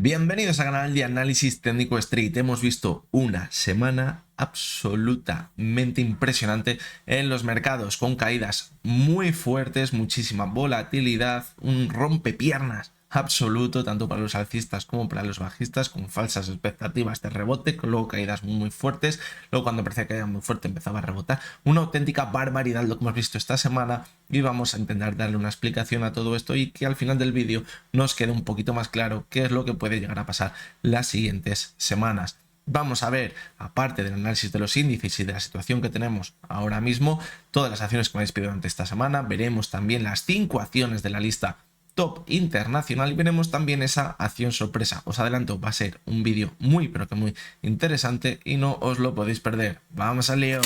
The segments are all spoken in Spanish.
Bienvenidos al canal de análisis técnico Street. Hemos visto una semana absolutamente impresionante en los mercados, con caídas muy fuertes, muchísima volatilidad, un rompepiernas absoluto tanto para los alcistas como para los bajistas, con falsas expectativas de rebote, con luego caídas muy fuertes. Luego, cuando parecía que era muy fuerte, empezaba a rebotar. Una auténtica barbaridad lo que hemos visto esta semana, y vamos a intentar darle una explicación a todo esto y que al final del vídeo nos quede un poquito más claro qué es lo que puede llegar a pasar las siguientes semanas. Vamos a ver, aparte del análisis de los índices y de la situación que tenemos ahora mismo, todas las acciones que me he despedido durante esta semana. Veremos también las 5 acciones de la lista top internacional y veremos también esa acción sorpresa. Os adelanto, va a ser un vídeo muy pero que muy interesante y no os lo podéis perder. ¡Vamos al lío!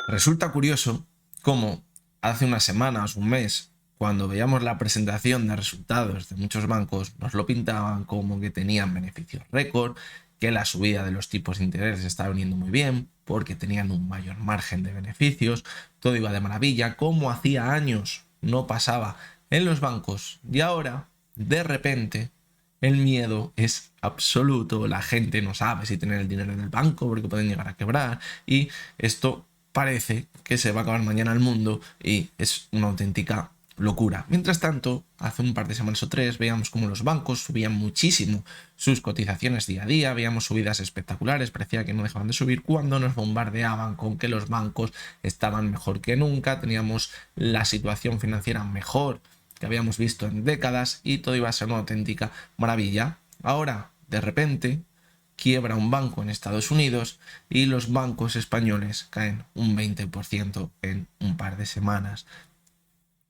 Resulta curioso cómo hace unas semanas, un mes, cuando veíamos la presentación de resultados de muchos bancos, nos lo pintaban como que tenían beneficios récord, que la subida de los tipos de interés estaba viniendo muy bien, porque tenían un mayor margen de beneficios, todo iba de maravilla, como hacía años no pasaba en los bancos, y ahora, de repente, el miedo es absoluto, la gente no sabe si tener el dinero en el banco porque pueden llegar a quebrar, y esto parece que se va a acabar mañana el mundo y es una auténtica locura. Mientras tanto, hace un par de semanas o tres veíamos como los bancos subían muchísimo sus cotizaciones día a día, veíamos subidas espectaculares, parecía que no dejaban de subir cuando nos bombardeaban con que los bancos estaban mejor que nunca, teníamos la situación financiera mejor que habíamos visto en décadas y todo iba a ser una auténtica maravilla. Ahora, de repente, quiebra un banco en Estados Unidos y los bancos españoles caen un 20% en un par de semanas.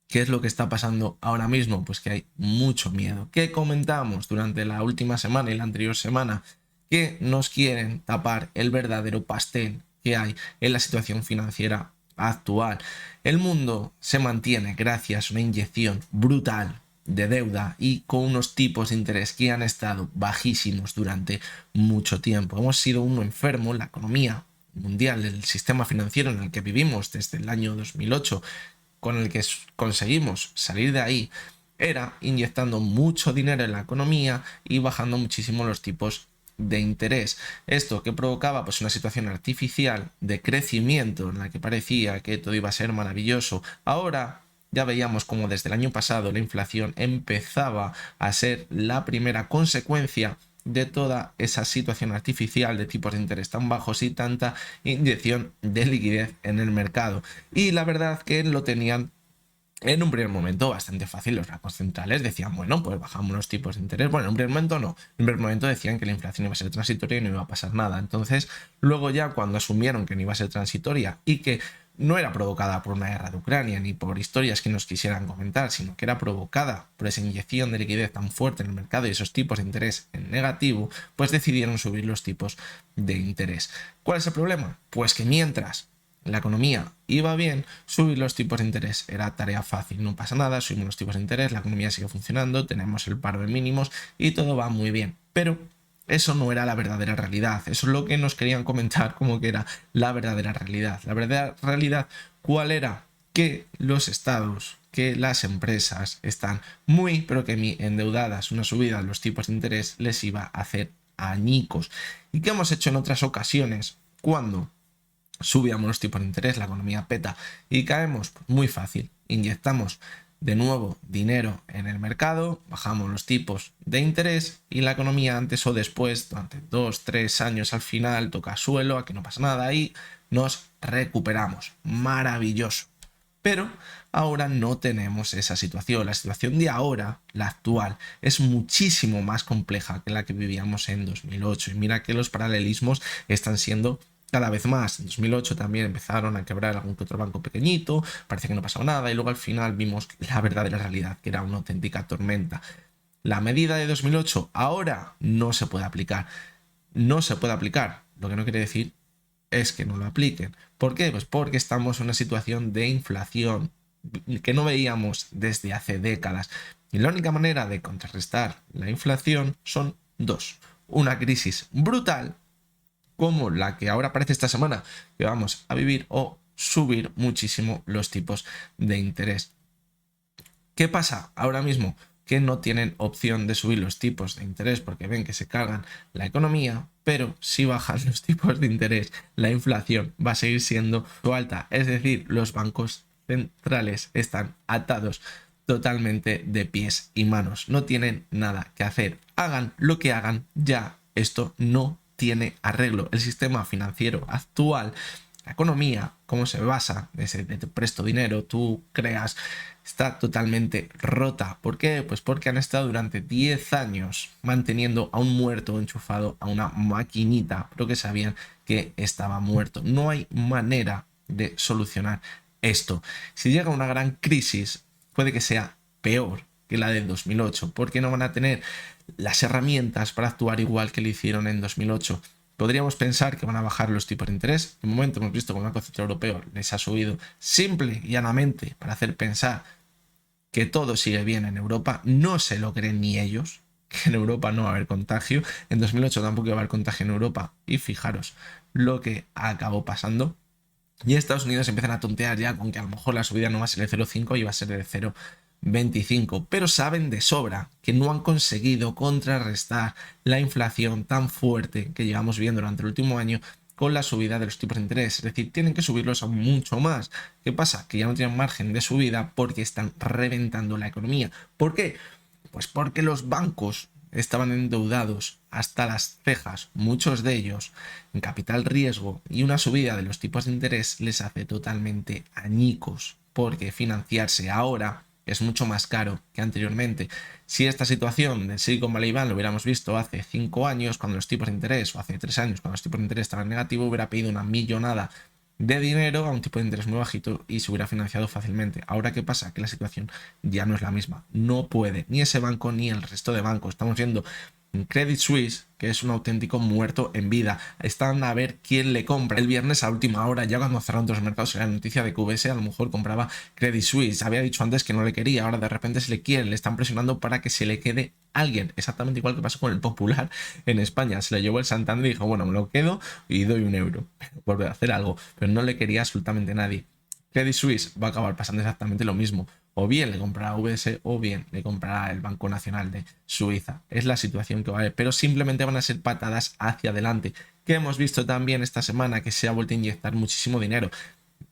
¿Qué es lo que está pasando ahora mismo? Pues que hay mucho miedo. ¿Qué comentamos durante la última semana y la anterior semana? Que nos quieren tapar el verdadero pastel que hay en la situación financiera actual. El mundo se mantiene gracias a una inyección brutal de deuda y con unos tipos de interés que han estado bajísimos durante mucho tiempo. Hemos sido uno enfermo, la economía mundial, el sistema financiero en el que vivimos desde el año 2008, con el que conseguimos salir de ahí, era inyectando mucho dinero en la economía y bajando muchísimo los tipos de interés. Esto que provocaba pues una situación artificial de crecimiento en la que parecía que todo iba a ser maravilloso. Ahora ya veíamos como desde el año pasado la inflación empezaba a ser la primera consecuencia de toda esa situación artificial de tipos de interés tan bajos y tanta inyección de liquidez en el mercado. Y la verdad que lo tenían en un primer momento bastante fácil. Los bancos centrales decían, bueno, pues bajamos los tipos de interés. Bueno, en un primer momento no. En un primer momento decían que la inflación iba a ser transitoria y no iba a pasar nada. Entonces, luego ya cuando asumieron que no iba a ser transitoria y que no era provocada por una guerra de Ucrania ni por historias que nos quisieran comentar, sino que era provocada por esa inyección de liquidez tan fuerte en el mercado y esos tipos de interés en negativo, pues decidieron subir los tipos de interés. ¿Cuál es el problema? Pues que mientras la economía iba bien, subir los tipos de interés era tarea fácil, no pasa nada, subimos los tipos de interés, la economía sigue funcionando, tenemos el paro en mínimos y todo va muy bien. Pero eso no era la verdadera realidad, eso es lo que nos querían comentar como que era la verdadera realidad. La verdadera realidad, ¿cuál era? Que los estados, que las empresas están muy pero que muy endeudadas. Una subida de los tipos de interés les iba a hacer añicos. ¿Y qué hemos hecho en otras ocasiones? Cuando subíamos los tipos de interés, la economía peta y caemos, pues muy fácil, inyectamos de nuevo dinero en el mercado, bajamos los tipos de interés y la economía antes o después, durante 2-3 años al final, toca suelo, aquí no pasa nada y nos recuperamos. Maravilloso. Pero ahora no tenemos esa situación. La situación de ahora, la actual, es muchísimo más compleja que la que vivíamos en 2008. Y mira que los paralelismos están siendo cada vez más. En 2008 también empezaron a quebrar algún que otro banco pequeñito, parecía que no pasaba nada y luego al final vimos la verdadera realidad, que era una auténtica tormenta. La medida de 2008 ahora no se puede aplicar. No se puede aplicar, lo que no quiere decir es que no lo apliquen. ¿Por qué? Pues porque estamos en una situación de inflación que no veíamos desde hace décadas. Y la única manera de contrarrestar la inflación son dos. Una crisis brutal, como la que ahora parece esta semana que vamos a vivir, o subir muchísimo los tipos de interés. ¿Qué pasa ahora mismo? que no tienen opción de subir los tipos de interés porque ven que se cargan la economía, pero si bajan los tipos de interés, la inflación va a seguir siendo alta. Es decir, los bancos centrales están atados totalmente de pies y manos. No tienen nada que hacer. Hagan lo que hagan, ya esto no tiene arreglo. El sistema financiero actual, la economía, cómo se basa, te presto dinero, tú creas, está totalmente rota. ¿Por qué? Pues porque han estado durante 10 años manteniendo a un muerto enchufado a una maquinita, pero que sabían que estaba muerto. No hay manera de solucionar esto. Si llega una gran crisis, puede que sea peor que la del 2008, porque no van a tener las herramientas para actuar igual que lo hicieron en 2008. Podríamos pensar que van a bajar los tipos de interés. De momento hemos visto que el Banco Central Europeo les ha subido simple y llanamente para hacer pensar que todo sigue bien en Europa. No se lo creen ni ellos, que en Europa no va a haber contagio. En 2008 tampoco iba a haber contagio en Europa. Y fijaros lo que acabó pasando. Y Estados Unidos empiezan a tontear ya con que a lo mejor la subida no va a ser de 0,5 y va a ser de 0,25, pero saben de sobra que no han conseguido contrarrestar la inflación tan fuerte que llevamos viendo durante el último año con la subida de los tipos de interés. Es decir, tienen que subirlos aún mucho más. ¿Qué pasa? Que ya no tienen margen de subida porque están reventando la economía. ¿Por qué? Pues porque los bancos estaban endeudados hasta las cejas, muchos de ellos en capital riesgo, y una subida de los tipos de interés les hace totalmente añicos, porque financiarse ahora es mucho más caro que anteriormente. Si esta situación del Silicon Valley Bank lo hubiéramos visto hace 5 años, cuando los tipos de interés, o hace 3 años, cuando los tipos de interés estaban negativos, hubiera pedido una millonada de dinero a un tipo de interés muy bajito y se hubiera financiado fácilmente. Ahora, ¿qué pasa? Que la situación ya no es la misma. No puede ni ese banco ni el resto de bancos. Estamos viendo Credit Suisse, que es un auténtico muerto en vida. Están a ver quién le compra. El viernes a última hora, ya cuando cerraron todos los mercados, era la noticia de que UBS a lo mejor compraba Credit Suisse. Había dicho antes que no le quería, ahora de repente se le quiere, le están presionando para que se le quede alguien. Exactamente igual que pasó con el Popular en España. Se le llevó el Santander y dijo, bueno, me lo quedo y doy 1 euro. Vuelve a hacer algo, pero no le quería absolutamente nadie. Credit Suisse va a acabar pasando exactamente lo mismo. O bien le comprará UBS o bien le comprará el Banco Nacional de Suiza. Es la situación que va a haber, pero simplemente van a ser patadas hacia adelante. Que hemos visto también esta semana que se ha vuelto a inyectar muchísimo dinero.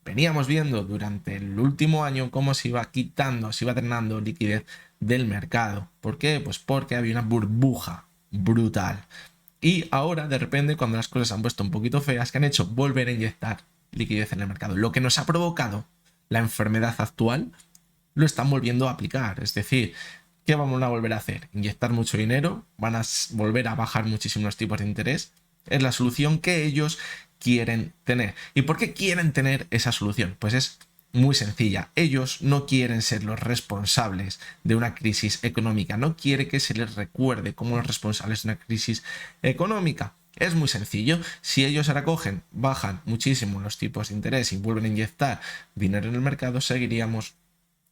Veníamos viendo durante el último año cómo se iba quitando, se iba drenando liquidez del mercado. ¿Por qué? Pues porque había una burbuja brutal. Y ahora, de repente, cuando las cosas se han puesto un poquito feas, ¿qué han hecho? Volver a inyectar liquidez en el mercado. Lo que nos ha provocado la enfermedad actual lo están volviendo a aplicar. Es decir, ¿qué vamos a volver a hacer? Inyectar mucho dinero, van a volver a bajar muchísimo los tipos de interés. Es la solución que ellos quieren tener. ¿Y por qué quieren tener esa solución? Pues es muy sencilla. Ellos no quieren ser los responsables de una crisis económica. No quiere que se les recuerde como los responsables de una crisis económica. Es muy sencillo. Si ellos ahora cogen, bajan muchísimo los tipos de interés y vuelven a inyectar dinero en el mercado, seguiríamos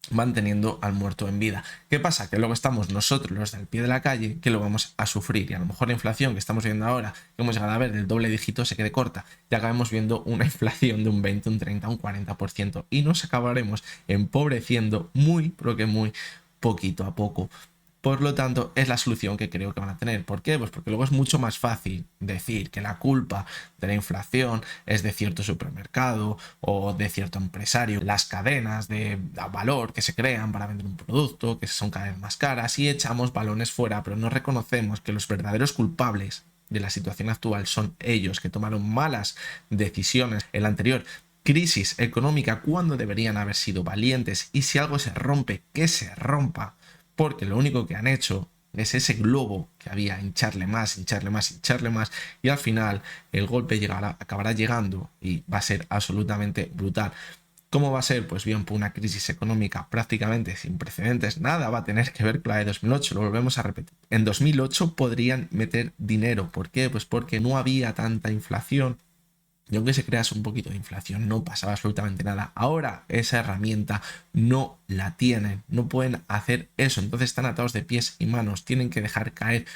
manteniendo al muerto en vida. ¿Qué pasa? Que luego estamos nosotros, los del pie de la calle, que lo vamos a sufrir. Y a lo mejor la inflación que estamos viendo ahora, que hemos llegado a ver del doble dígito, se quede corta. Y acabemos viendo una inflación de un 20, un 30, un 40%. Y nos acabaremos empobreciendo muy, pero que muy poquito a poco. Por lo tanto, es la solución que creo que van a tener. ¿Por qué? Pues porque luego es mucho más fácil decir que la culpa de la inflación es de cierto supermercado o de cierto empresario. Las cadenas de valor que se crean para vender un producto, que son cada vez más caras, y echamos balones fuera, pero no reconocemos que los verdaderos culpables de la situación actual son ellos, que tomaron malas decisiones en la anterior crisis económica cuando deberían haber sido valientes. Y si algo se rompe, que se rompa, porque lo único que han hecho es ese globo que había, hincharle más, hincharle más, hincharle más, y al final el golpe acabará llegando y va a ser absolutamente brutal. ¿Cómo va a ser? Pues bien, por una crisis económica prácticamente sin precedentes. Nada va a tener que ver con la de 2008, lo volvemos a repetir. En 2008 podrían meter dinero. ¿Por qué? Pues porque no había tanta inflación. Y aunque se crease un poquito de inflación, no pasaba absolutamente nada. Ahora esa herramienta no la tienen, no pueden hacer eso. Entonces están atados de pies y manos, tienen que dejar caer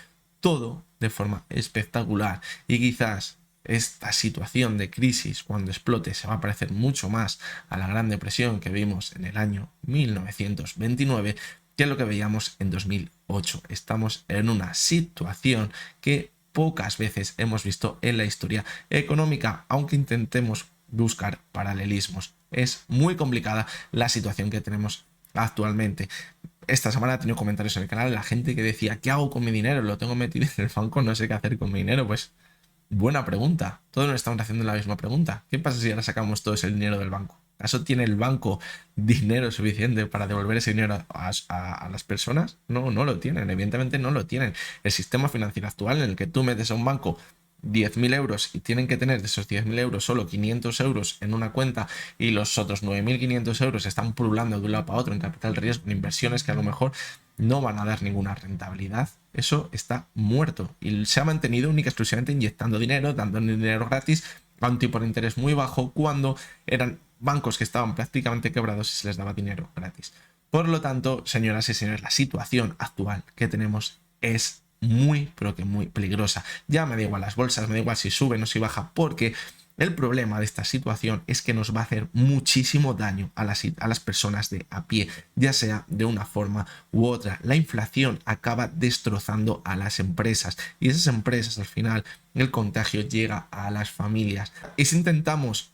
todo de forma espectacular. Y quizás esta situación de crisis, cuando explote, se va a parecer mucho más a la Gran Depresión que vimos en el año 1929. que es lo que veíamos en 2008. Estamos en una situación que pocas veces hemos visto en la historia económica, aunque intentemos buscar paralelismos. Es muy complicada la situación que tenemos actualmente. Esta semana he tenido comentarios en el canal de la gente que decía, ¿qué hago con mi dinero? Lo tengo metido en el banco, no sé qué hacer con mi dinero. Pues buena pregunta. Todos nos estamos haciendo la misma pregunta. ¿Qué pasa si ahora sacamos todo ese dinero del banco? ¿Acaso tiene el banco dinero suficiente para devolver ese dinero a las personas? No, no lo tienen. Evidentemente no lo tienen. El sistema financiero actual en el que tú metes a un banco 10.000 euros y tienen que tener de esos 10.000 euros solo 500 euros en una cuenta y los otros 9.500 euros están pululando de un lado para otro en capital riesgo, en inversiones que a lo mejor no van a dar ninguna rentabilidad. Eso está muerto y se ha mantenido única y exclusivamente inyectando dinero, dando dinero gratis a un tipo de interés muy bajo cuando eran bancos que estaban prácticamente quebrados y se les daba dinero gratis. Por lo tanto, señoras y señores, la situación actual que tenemos es muy, pero que muy peligrosa. Ya me da igual las bolsas, me da igual si sube o si baja, porque el problema de esta situación es que nos va a hacer muchísimo daño a las personas de a pie, ya sea de una forma u otra. La inflación acaba destrozando a las empresas y esas empresas al final el contagio llega a las familias. Y si intentamos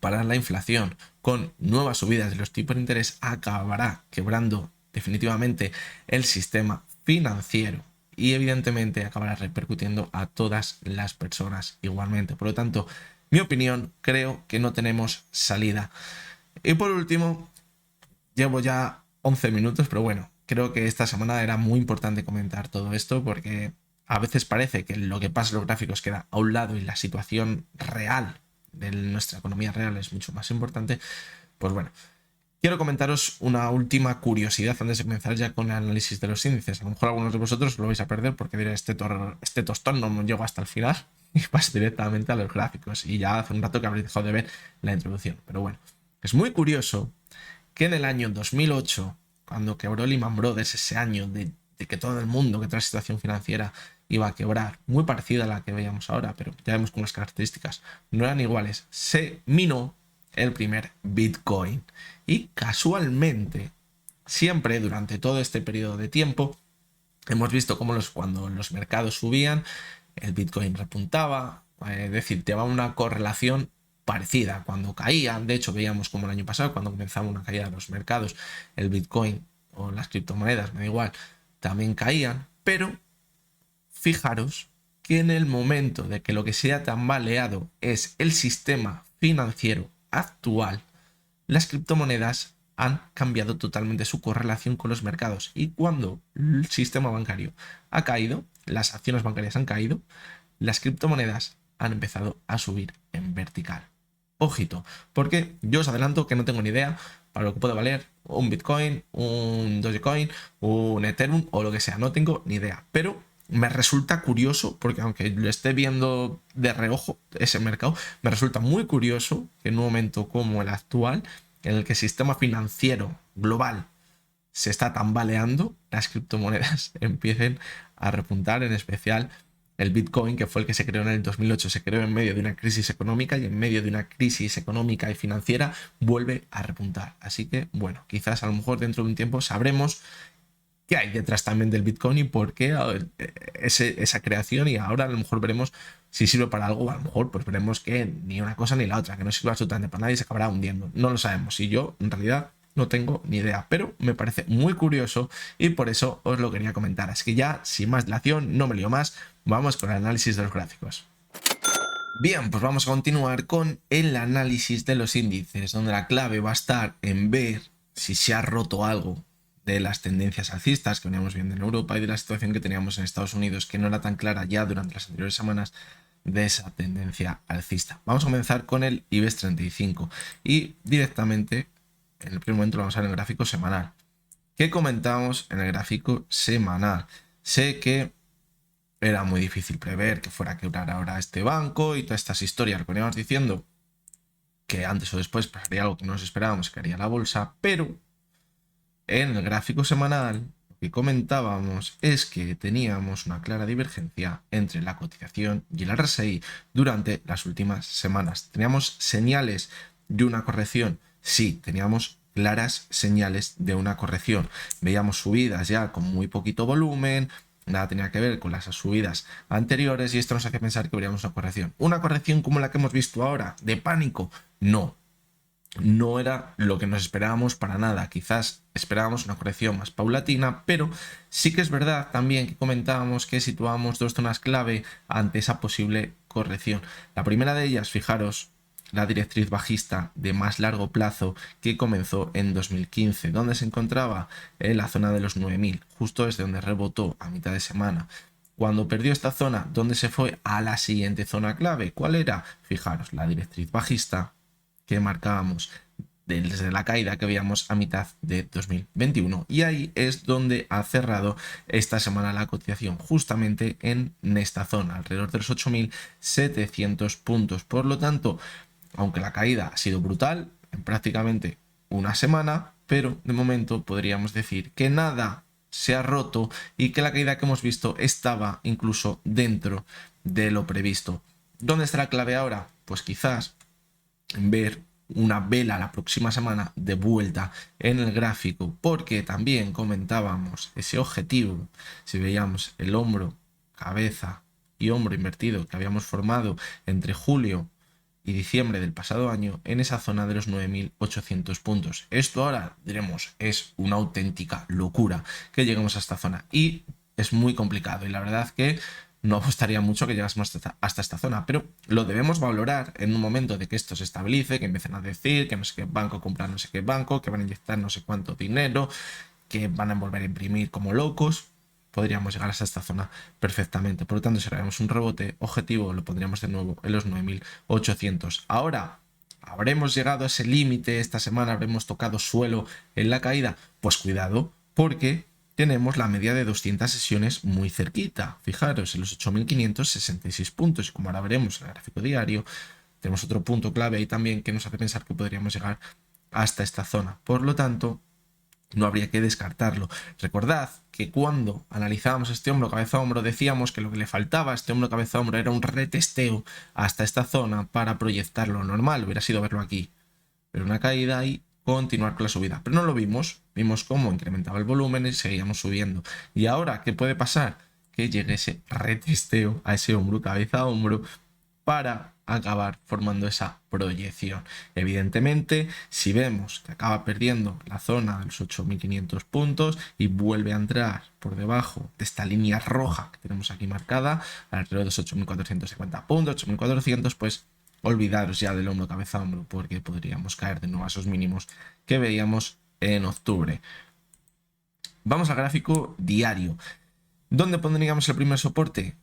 parar la inflación con nuevas subidas de los tipos de interés, acabará quebrando definitivamente el sistema financiero y evidentemente acabará repercutiendo a todas las personas igualmente. Por lo tanto, mi opinión, creo que no tenemos salida. Y por último, llevo ya 11 minutos, pero bueno, creo que esta semana era muy importante comentar todo esto porque a veces parece que lo que pasa en los gráficos queda a un lado y la situación real de nuestra economía real es mucho más importante. Pues bueno, quiero comentaros una última curiosidad antes de comenzar ya con el análisis de los índices. A lo mejor algunos de vosotros lo vais a perder porque diré, este tostón no me llegó hasta el final y paso directamente a los gráficos. Y ya hace un rato que habréis dejado de ver la introducción. Pero bueno, es muy curioso que en el año 2008, cuando quebró Lehman Brothers, ese año de que todo el mundo, que toda la situación financiera iba a quebrar, muy parecida a la que veíamos ahora, pero ya vemos con las características no eran iguales, se minó el primer Bitcoin. Y casualmente, siempre durante todo este periodo de tiempo, hemos visto cómo cuando los mercados subían, el Bitcoin repuntaba, es decir, llevaba una correlación parecida. Cuando caían, de hecho veíamos como el año pasado, cuando comenzaba una caída de los mercados, el Bitcoin o las criptomonedas, me da igual, también caían, pero fijaros que en el momento de que lo que se ha tambaleado es el sistema financiero actual, las criptomonedas han cambiado totalmente su correlación con los mercados y cuando el sistema bancario ha caído, las acciones bancarias han caído, las criptomonedas han empezado a subir en vertical. Ojito, porque yo os adelanto que no tengo ni idea para lo que puede valer un Bitcoin, un Dogecoin, un Ethereum o lo que sea, no tengo ni idea, pero me resulta curioso, porque aunque lo esté viendo de reojo ese mercado, me resulta muy curioso que en un momento como el actual, en el que el sistema financiero global se está tambaleando, las criptomonedas empiecen a repuntar, en especial el Bitcoin, que fue el que se creó en el 2008, se creó en medio de una crisis económica y en medio de una crisis económica y financiera vuelve a repuntar. Así que, bueno, quizás a lo mejor dentro de un tiempo sabremos qué hay detrás también del Bitcoin y por qué esa creación, y ahora a lo mejor veremos si sirve para algo, a lo mejor pues veremos que ni una cosa ni la otra, que no sirve absolutamente para nadie y se acabará hundiendo. No lo sabemos y yo en realidad no tengo ni idea, pero me parece muy curioso y por eso os lo quería comentar. Así que ya, sin más dilación, no me lío más, vamos con el análisis de los gráficos. Bien, pues vamos a continuar con el análisis de los índices, donde la clave va a estar en ver si se ha roto algo de las tendencias alcistas que veníamos viendo en Europa y de la situación que teníamos en Estados Unidos, que no era tan clara ya durante las anteriores semanas de esa tendencia alcista. Vamos a comenzar con el IBEX 35 y directamente en el primer momento lo vamos a ver en el gráfico semanal. ¿Qué comentamos en el gráfico semanal? Sé que era muy difícil prever que fuera a quebrar ahora este banco y todas estas historias que veníamos diciendo que antes o después pasaría algo que no nos esperábamos que haría la bolsa, pero en el gráfico semanal lo que comentábamos es que teníamos una clara divergencia entre la cotización y el RSI durante las últimas semanas. ¿Teníamos señales de una corrección? Sí, teníamos claras señales de una corrección. Veíamos subidas ya con muy poquito volumen, nada tenía que ver con las subidas anteriores y esto nos hace pensar que veríamos una corrección. ¿Una corrección como la que hemos visto ahora, de pánico? No. No era lo que nos esperábamos para nada. Quizás esperábamos una corrección más paulatina, pero sí que es verdad también que comentábamos que situábamos dos zonas clave ante esa posible corrección. La primera de ellas, fijaros, la directriz bajista de más largo plazo que comenzó en 2015, donde se encontraba en la zona de los 9.000, justo desde donde rebotó a mitad de semana. Cuando perdió esta zona, ¿dónde se fue? A la siguiente zona clave. ¿Cuál era? Fijaros, la directriz bajista que marcábamos desde la caída que veíamos a mitad de 2021, y ahí es donde ha cerrado esta semana la cotización, justamente en esta zona, alrededor de los 8.700 puntos. Por lo tanto, aunque la caída ha sido brutal en prácticamente una semana, pero de momento podríamos decir que nada se ha roto y que la caída que hemos visto estaba incluso dentro de lo previsto. ¿Dónde está la clave ahora? Pues quizás ver una vela la próxima semana de vuelta en el gráfico, porque también comentábamos ese objetivo. Si veíamos el hombro, cabeza y hombro invertido que habíamos formado entre julio y diciembre del pasado año en esa zona de los 9.800 puntos. Esto ahora diremos es una auténtica locura que lleguemos a esta zona y es muy complicado, y la verdad que no apostaría mucho que llegásemos hasta esta zona, pero lo debemos valorar en un momento de que esto se estabilice, que empiecen a decir que no sé qué banco comprar no sé qué banco, que van a inyectar no sé cuánto dinero, que van a volver a imprimir como locos. Podríamos llegar hasta esta zona perfectamente. Por lo tanto, si hagamos un rebote objetivo, lo pondríamos de nuevo en los 9.800. Ahora, ¿habremos llegado a ese límite esta semana? ¿Habremos tocado suelo en la caída? Pues cuidado, porque tenemos la media de 200 sesiones muy cerquita. Fijaros, en los 8.566 puntos. Y como ahora veremos en el gráfico diario, tenemos otro punto clave ahí también que nos hace pensar que podríamos llegar hasta esta zona. Por lo tanto, no habría que descartarlo. Recordad que cuando analizábamos este hombro cabeza hombro decíamos que lo que le faltaba a este hombro cabeza hombro era un retesteo hasta esta zona para proyectarlo. Normal hubiera sido verlo aquí, pero una caída y continuar con la subida. Pero no lo vimos. Vimos cómo incrementaba el volumen y seguíamos subiendo. Y ahora, ¿qué puede pasar? Que llegue ese retesteo a ese hombro cabeza hombro para acabar formando esa proyección. Evidentemente, si vemos que acaba perdiendo la zona de los 8.500 puntos y vuelve a entrar por debajo de esta línea roja que tenemos aquí marcada, alrededor de los 8.450 puntos, 8.400, pues olvidaros ya del hombro cabeza hombro, porque podríamos caer de nuevo a esos mínimos que veíamos en octubre. Vamos al gráfico diario. ¿Dónde pondríamos el primer soporte?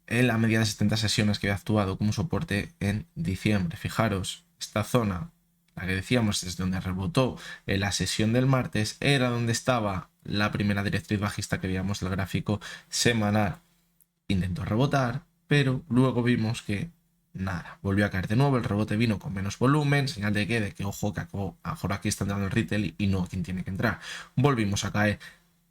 En la media de 70 sesiones que había actuado como soporte en diciembre. Fijaros, esta zona, la que decíamos desde donde rebotó en la sesión del martes, era donde estaba la primera directriz bajista que veíamos del gráfico semanal. Intentó rebotar, pero luego vimos que nada, volvió a caer de nuevo, el rebote vino con menos volumen, señal de que ojo, que ahora aquí está entrando el retail y no quien tiene que entrar. Volvimos a caer,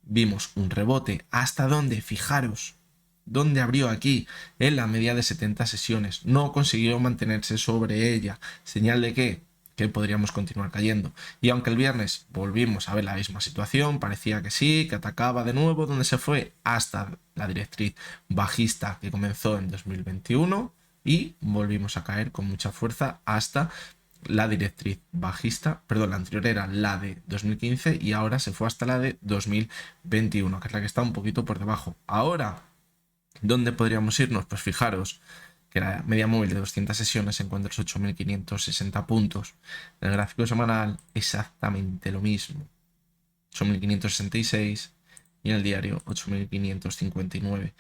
vimos un rebote, ¿hasta dónde? Fijaros, ¿dónde abrió aquí? En la media de 70 sesiones. No consiguió mantenerse sobre ella. Señal de que podríamos continuar cayendo. Y aunque el viernes volvimos a ver la misma situación, parecía que sí, que atacaba de nuevo, donde se fue hasta la directriz bajista que comenzó en 2021 y volvimos a caer con mucha fuerza hasta la directriz bajista, perdón, la anterior era la de 2015 y ahora se fue hasta la de 2021, que es la que está un poquito por debajo. Ahora, ¿dónde podríamos irnos? Pues fijaros que la media móvil de 200 sesiones se encuentra en los 8.560 puntos. En el gráfico semanal exactamente lo mismo. 8.566 y en el diario 8.559.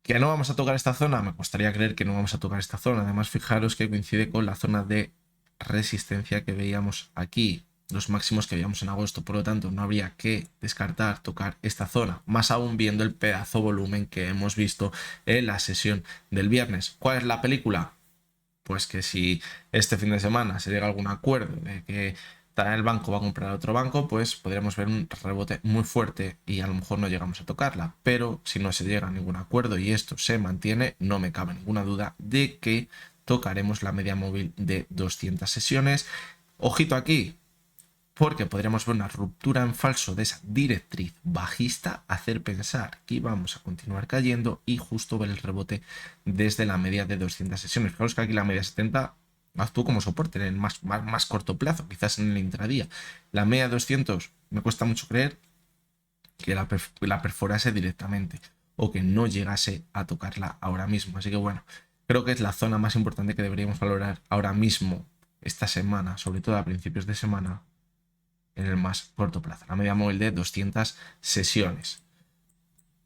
¿Que no vamos a tocar esta zona? Me costaría creer que no vamos a tocar esta zona. Además, fijaros que coincide con la zona de resistencia que veíamos aquí, los máximos que veíamos en agosto. Por lo tanto, no habría que descartar tocar esta zona, más aún viendo el pedazo volumen que hemos visto en la sesión del viernes. ¿Cuál es la película? Pues que si este fin de semana se llega a algún acuerdo de que el banco va a comprar a otro banco, pues podríamos ver un rebote muy fuerte y a lo mejor no llegamos a tocarla. Pero si no se llega a ningún acuerdo y esto se mantiene, no me cabe ninguna duda de que tocaremos la media móvil de 200 sesiones. Ojito aquí, porque podríamos ver una ruptura en falso de esa directriz bajista, hacer pensar que íbamos a continuar cayendo y justo ver el rebote desde la media de 200 sesiones. Fijaros que aquí la media 70 actúa como soporte en el más corto plazo, quizás en el intradía. La media 200 me cuesta mucho creer que la perforase directamente o que no llegase a tocarla ahora mismo. Así que bueno, creo que es la zona más importante que deberíamos valorar ahora mismo, esta semana, sobre todo a principios de semana, en el más corto plazo, la media móvil de 200 sesiones.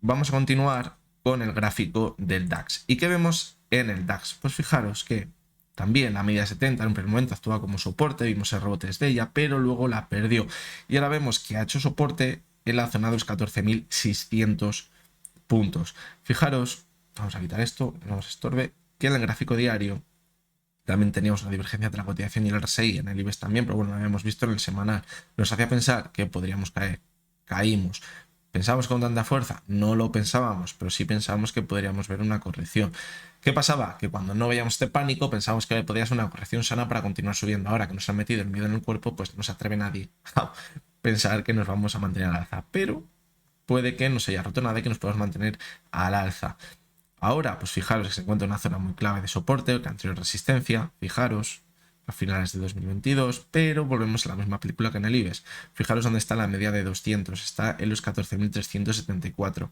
Vamos a continuar con el gráfico del DAX. ¿Y qué vemos en el DAX? Pues fijaros que también la media 70 en un primer momento actúa como soporte, vimos el rebote de ella, pero luego la perdió. Y ahora vemos que ha hecho soporte en la zona de los 14.600 puntos. Fijaros, vamos a quitar esto, no nos estorbe, que en el gráfico diario también teníamos una divergencia entre la cotización y el RSI, en el IBEX también, pero bueno, lo habíamos visto en el semanal. Nos hacía pensar que podríamos caer. Caímos. ¿Pensábamos con tanta fuerza? No lo pensábamos, pero sí pensábamos que podríamos ver una corrección. ¿Qué pasaba? Que cuando no veíamos este pánico pensábamos que podía ser una corrección sana para continuar subiendo. Ahora que nos han metido el miedo en el cuerpo, pues no se atreve nadie a pensar que nos vamos a mantener al alza. Pero puede que no se haya roto nada y que nos podamos mantener al alza. Ahora, pues fijaros que se encuentra en una zona muy clave de soporte, el anterior resistencia, fijaros, a finales de 2022, pero volvemos a la misma película que en el IBEX. Fijaros dónde está la media de 200, está en los 14.374,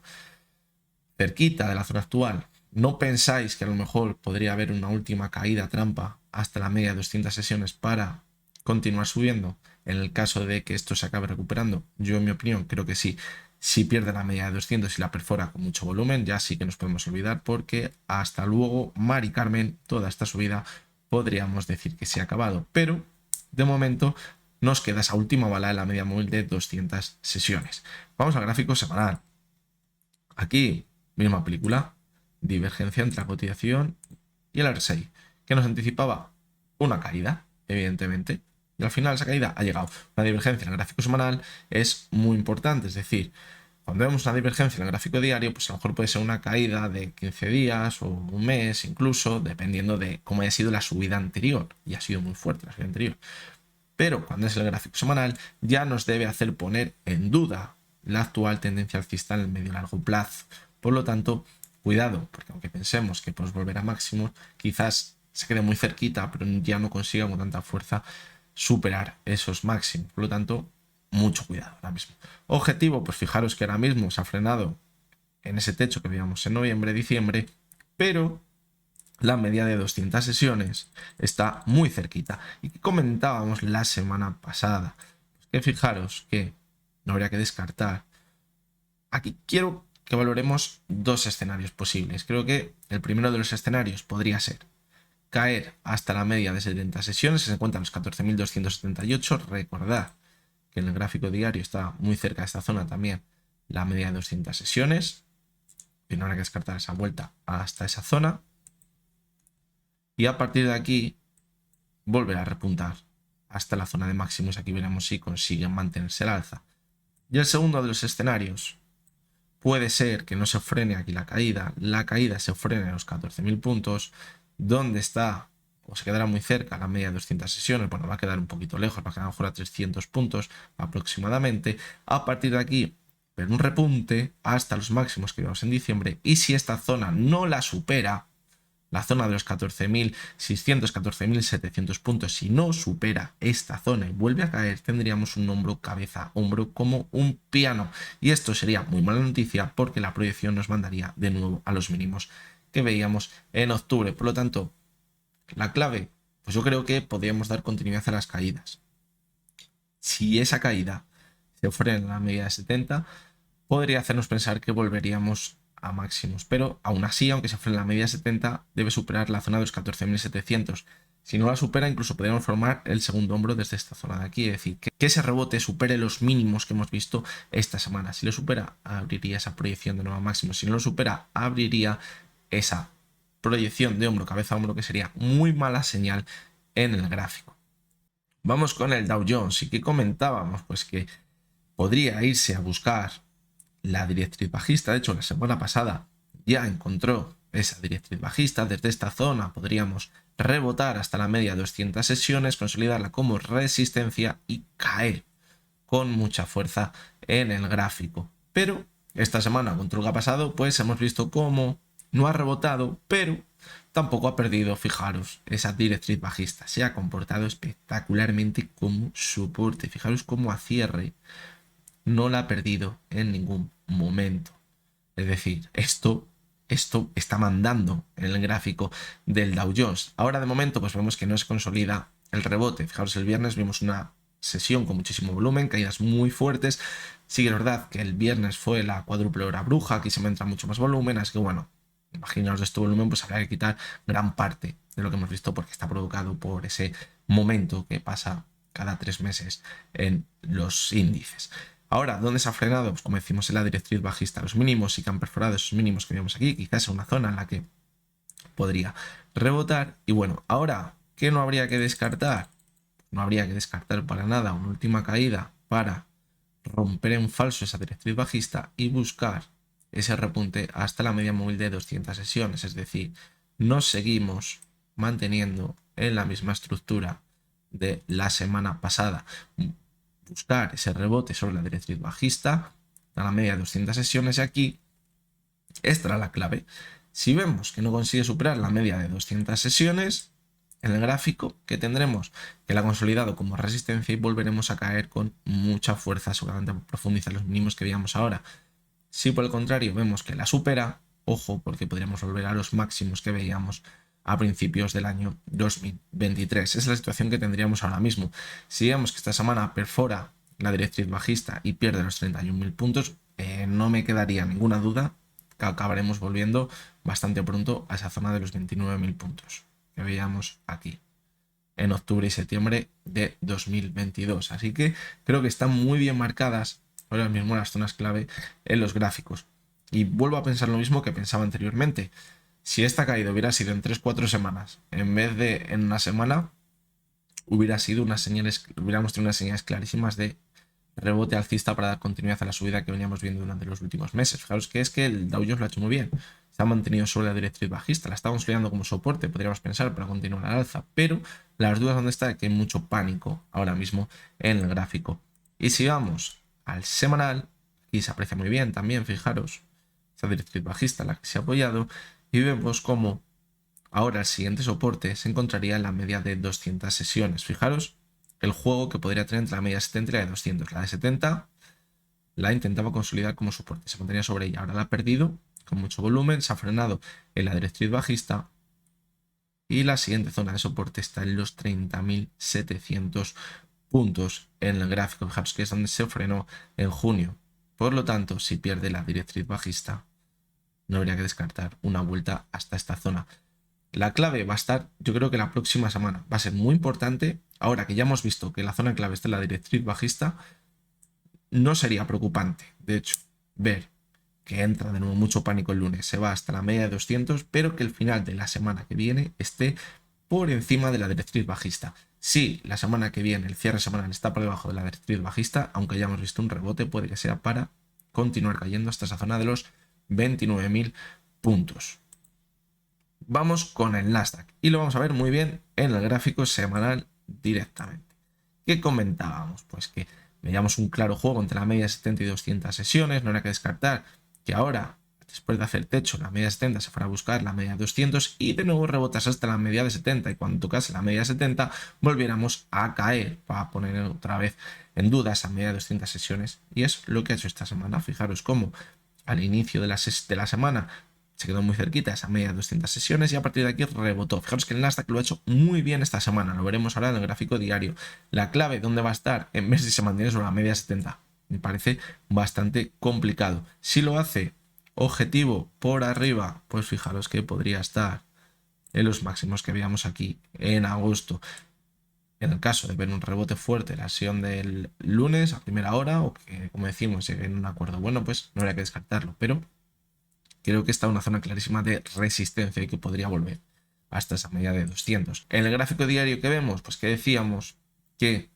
cerquita de la zona actual. ¿No pensáis que a lo mejor podría haber una última caída trampa hasta la media de 200 sesiones para continuar subiendo? En el caso de que esto se acabe recuperando, yo en mi opinión creo que sí. Si pierde la media de 200 y la perfora con mucho volumen, ya sí que nos podemos olvidar, porque hasta luego, Mari Carmen, toda esta subida podríamos decir que se ha acabado. Pero de momento nos queda esa última bala en la media móvil de 200 sesiones. Vamos al gráfico semanal. Aquí, misma película, divergencia entre la cotización y el RSI, que nos anticipaba una caída, evidentemente. Y al final esa caída ha llegado. La divergencia en el gráfico semanal es muy importante, es decir, cuando vemos una divergencia en el gráfico diario, pues a lo mejor puede ser una caída de 15 días o un mes incluso, dependiendo de cómo haya sido la subida anterior. Y ha sido muy fuerte la subida anterior. Pero cuando es el gráfico semanal, ya nos debe hacer poner en duda la actual tendencia alcista en el medio y largo plazo. Por lo tanto, cuidado, porque aunque pensemos que podemos volver a máximos, quizás se quede muy cerquita, pero ya no consiga con tanta fuerza superar esos máximos. Por lo tanto, mucho cuidado ahora mismo. Objetivo, pues fijaros que ahora mismo se ha frenado en ese techo que veíamos en noviembre, diciembre, pero la media de 200 sesiones está muy cerquita. Y que comentábamos la semana pasada, que fijaros que no habría que descartar. Aquí quiero que valoremos dos escenarios posibles. Creo que el primero de los escenarios podría ser caer hasta la media de 70 sesiones, se encuentra en los 14.278. Recordad que en el gráfico diario está muy cerca de esta zona también la media de 200 sesiones, y no habrá que descartar esa vuelta hasta esa zona. Y a partir de aquí volver a repuntar hasta la zona de máximos. Aquí veremos si consiguen mantenerse al alza. Y el segundo de los escenarios puede ser que no se frene aquí la caída se frene a los 14.000 puntos, donde está o se quedará muy cerca la media de 200 sesiones, bueno, va a quedar un poquito lejos, va a quedar a lo mejor a 300 puntos aproximadamente. A partir de aquí, ver un repunte hasta los máximos que vimos en diciembre, y si esta zona no la supera, la zona de los 14.600, 14.700 puntos, si no supera esta zona y vuelve a caer, tendríamos un hombro, cabeza, hombro como un piano. Y esto sería muy mala noticia porque la proyección nos mandaría de nuevo a los mínimos que veíamos en octubre. Por lo tanto, la clave, pues yo creo que podríamos dar continuidad a las caídas. Si esa caída se frena en la media de 70, podría hacernos pensar que volveríamos a máximos, pero aún así, aunque se frene la media 70, debe superar la zona de los 14.700. Si no la supera, incluso podríamos formar el segundo hombro desde esta zona de aquí, es decir, que ese rebote supere los mínimos que hemos visto esta semana. Si lo supera, abriría esa proyección de nuevo a máximos. Si no lo supera, abriría esa proyección de hombro, cabeza, hombro, que sería muy mala señal en el gráfico. Vamos con el Dow Jones. ¿Y qué comentábamos? Pues que podría irse a buscar la directriz bajista. De hecho, la semana pasada ya encontró esa directriz bajista. Desde esta zona podríamos rebotar hasta la media de 200 sesiones, consolidarla como resistencia y caer con mucha fuerza en el gráfico. Pero esta semana, con todo lo que ha pasado, pues hemos visto cómo no ha rebotado, pero tampoco ha perdido, fijaros, esa directriz bajista. Se ha comportado espectacularmente como soporte. Fijaros cómo a cierre no la ha perdido en ningún momento. Es decir, esto está mandando en el gráfico del Dow Jones. Ahora de momento pues vemos que no se consolida el rebote. Fijaros, el viernes vimos una sesión con muchísimo volumen, caídas muy fuertes. Sí que es verdad que el viernes fue la cuádruple hora bruja, aquí se me entra mucho más volumen, así que bueno, imaginaos de este volumen, pues habrá que quitar gran parte de lo que hemos visto porque está provocado por ese momento que pasa cada 3 meses en los índices. Ahora, ¿dónde se ha frenado? Pues como decimos en la directriz bajista, los mínimos sí que han perforado esos mínimos que vemos aquí, quizás en una zona en la que podría rebotar. Y bueno, ahora, ¿qué no habría que descartar? No habría que descartar para nada una última caída para romper en falso esa directriz bajista y buscar ese repunte hasta la media móvil de 200 sesiones. Es decir, nos seguimos manteniendo en la misma estructura de la semana pasada. Buscar ese rebote sobre la directriz bajista a la media de 200 sesiones y aquí estará la clave. Si vemos que no consigue superar la media de 200 sesiones, en el gráfico que tendremos que la ha consolidado como resistencia y volveremos a caer con mucha fuerza, seguramente profundizar los mínimos que veíamos ahora. Si por el contrario vemos que la supera, ojo, porque podríamos volver a los máximos que veíamos a principios del año 2023. Esa es la situación que tendríamos ahora mismo. Si vemos que esta semana perfora la directriz bajista y pierde los 31.000 puntos, no me quedaría ninguna duda que acabaremos volviendo bastante pronto a esa zona de los 29.000 puntos que veíamos aquí en octubre y septiembre de 2022. Así que creo que están muy bien marcadas ahora mismo las zonas clave en los gráficos. Y vuelvo a pensar lo mismo que pensaba anteriormente. Si esta caída hubiera sido en 3-4 semanas, en vez de en una semana, hubiéramos tenido unas señales clarísimas de rebote alcista para dar continuidad a la subida que veníamos viendo durante los últimos meses. Fijaros que es que el Dow Jones lo ha hecho muy bien. Se ha mantenido sobre la directriz bajista, la estamos consolidando como soporte, podríamos pensar, para continuar al alza, pero las dudas donde está es que hay mucho pánico ahora mismo en el gráfico. Y si vamos al semanal, aquí se aprecia muy bien también, fijaros, esa directriz bajista en la que se ha apoyado, y vemos cómo ahora el siguiente soporte se encontraría en la media de 200 sesiones. Fijaros el juego que podría tener entre la media 70 y la de 200. La de 70 la intentaba consolidar como soporte, se mantenía sobre ella. Ahora la ha perdido con mucho volumen, se ha frenado en la directriz bajista y la siguiente zona de soporte está en los 30.700 puntos en el gráfico. Fijaros que es donde se frenó en junio. Por lo tanto, si pierde la directriz bajista, no habría que descartar una vuelta hasta esta zona. La clave va a estar, yo creo que la próxima semana va a ser muy importante. Ahora que ya hemos visto que la zona clave está en la directriz bajista, no sería preocupante, de hecho, ver que entra de nuevo mucho pánico el lunes, se va hasta la media de 200, pero que el final de la semana que viene esté por encima de la directriz bajista. Si la semana que viene el cierre semanal está por debajo de la directriz bajista, aunque hayamos visto un rebote, puede que sea para continuar cayendo hasta esa zona de los 29.000 puntos. Vamos con el Nasdaq y lo vamos a ver muy bien en el gráfico semanal directamente. ¿Qué comentábamos? Pues que veíamos un claro juego entre la media 70 y 200 sesiones. No hay que descartar que ahora, después de hacer techo, la media 70 se fuera a buscar la media 200 y de nuevo rebotas hasta la media de 70, y cuando tocase la media 70 volviéramos a caer para poner otra vez en duda esa media de 200 sesiones, y es lo que ha hecho esta semana. Fijaros cómo al inicio de la semana se quedó muy cerquita esa media de 200 sesiones y a partir de aquí rebotó. Fijaros que el Nasdaq lo ha hecho muy bien esta semana, lo veremos ahora en el gráfico diario. La clave, ¿dónde va a estar? En ver si se mantiene sobre la media 70. Me parece bastante complicado. Si lo hace objetivo por arriba, pues fijaros que podría estar en los máximos que veíamos aquí en agosto. En el caso de ver un rebote fuerte, la sesión del lunes a primera hora, o que, como decimos, llegue en un acuerdo bueno, pues no habría que descartarlo, pero creo que está una zona clarísima de resistencia y que podría volver hasta esa media de 200. En el gráfico diario que vemos, pues que decíamos que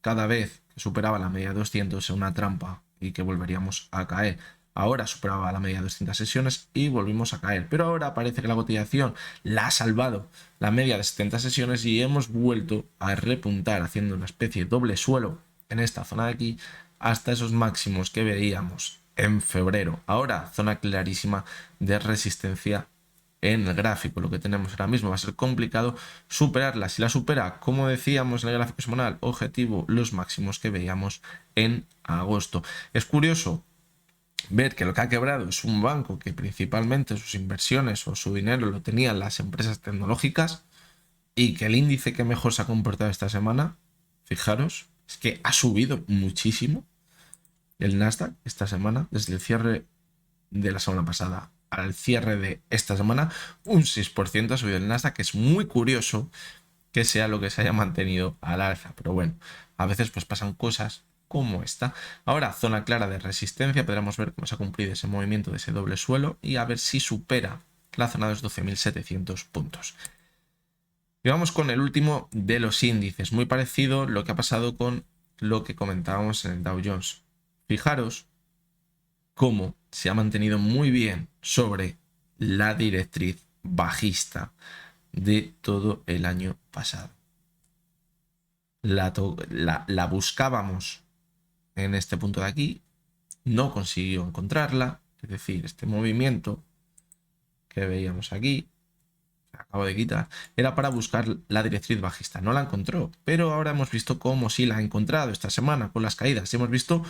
cada vez que superaba la media de 200 era una trampa y que volveríamos a caer. Ahora superaba la media de 200 sesiones y volvimos a caer. Pero ahora parece que la cotización la ha salvado la media de 70 sesiones y hemos vuelto a repuntar haciendo una especie de doble suelo en esta zona de aquí hasta esos máximos que veíamos en febrero. Ahora, zona clarísima de resistencia en el gráfico. Lo que tenemos ahora mismo va a ser complicado superarla. Si la supera, como decíamos en el gráfico semanal, objetivo los máximos que veíamos en agosto. Es curioso ver que lo que ha quebrado es un banco que principalmente sus inversiones o su dinero lo tenían las empresas tecnológicas, y que el índice que mejor se ha comportado esta semana, fijaros, es que ha subido muchísimo el Nasdaq esta semana, desde el cierre de la semana pasada al cierre de esta semana, un 6% ha subido el Nasdaq, que es muy curioso que sea lo que se haya mantenido al alza, pero bueno, a veces pues pasan cosas como esta. Ahora, zona clara de resistencia, podremos ver cómo se ha cumplido ese movimiento de ese doble suelo y a ver si supera la zona de los 12.700 puntos. Y vamos con el último de los índices, muy parecido lo que ha pasado con lo que comentábamos en el Dow Jones. Fijaros cómo se ha mantenido muy bien sobre la directriz bajista de todo el año pasado. La buscábamos en este punto de aquí, no consiguió encontrarla, es decir, este movimiento que veíamos aquí, acabo de quitar, era para buscar la directriz bajista. No la encontró, pero ahora hemos visto cómo sí la ha encontrado esta semana con las caídas. Hemos visto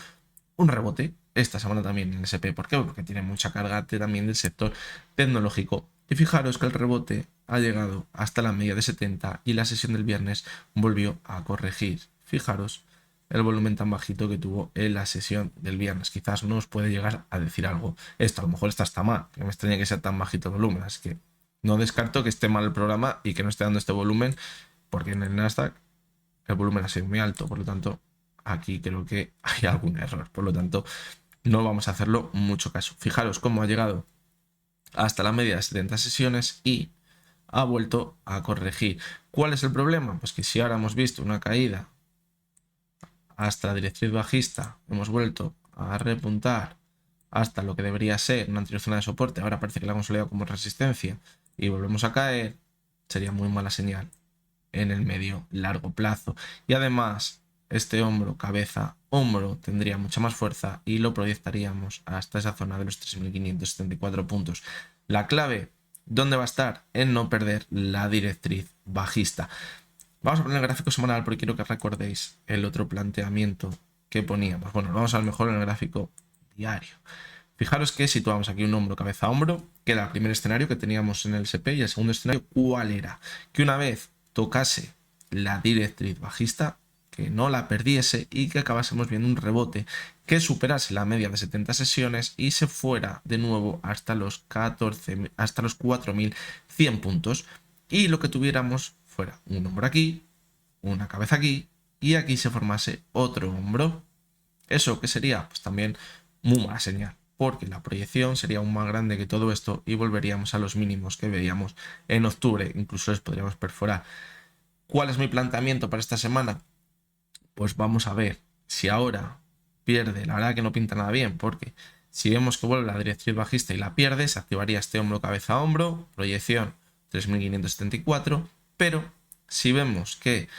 un rebote esta semana también en el SP. ¿Por qué? Porque tiene mucha carga también del sector tecnológico. Y fijaros que el rebote ha llegado hasta la media de 70 y la sesión del viernes volvió a corregir. Fijaros el volumen tan bajito que tuvo en la sesión del viernes. Quizás no os puede llegar a decir algo. Esto a lo mejor está mal, que me extraña que sea tan bajito el volumen. Así que no descarto que esté mal el programa y que no esté dando este volumen, porque en el Nasdaq el volumen ha sido muy alto. Por lo tanto, aquí creo que hay algún error. Por lo tanto, no vamos a hacerlo mucho caso. Fijaros cómo ha llegado hasta la media de 70 sesiones y ha vuelto a corregir. ¿Cuál es el problema? Pues que si ahora hemos visto una caída hasta la directriz bajista, hemos vuelto a repuntar hasta lo que debería ser una anterior zona de soporte, ahora parece que la hemos consolidado como resistencia y volvemos a caer, sería muy mala señal en el medio largo plazo. Y además, este hombro, cabeza, hombro tendría mucha más fuerza y lo proyectaríamos hasta esa zona de los 3.574 puntos. La clave, ¿dónde va a estar? En no perder la directriz bajista. Vamos a poner el gráfico semanal porque quiero que recordéis el otro planteamiento que poníamos. Bueno, vamos a ver mejor en el gráfico diario. Fijaros que situamos aquí un hombro, cabeza, hombro, que era el primer escenario que teníamos en el SP, y el segundo escenario, ¿cuál era? Que una vez tocase la directriz bajista, que no la perdiese y que acabásemos viendo un rebote que superase la media de 70 sesiones y se fuera de nuevo hasta los 4.100 puntos, y lo que tuviéramos fuera un hombro aquí, una cabeza aquí y aquí se formase otro hombro. ¿Eso qué sería? Pues también muy mala señal, porque la proyección sería aún más grande que todo esto y volveríamos a los mínimos que veíamos en octubre, incluso les podríamos perforar. ¿Cuál es mi planteamiento para esta semana? Pues vamos a ver si ahora pierde, la verdad que no pinta nada bien, porque si vemos que vuelve la directriz bajista y la pierde, se activaría este hombro, cabeza, hombro, proyección 3.574, pero si vemos que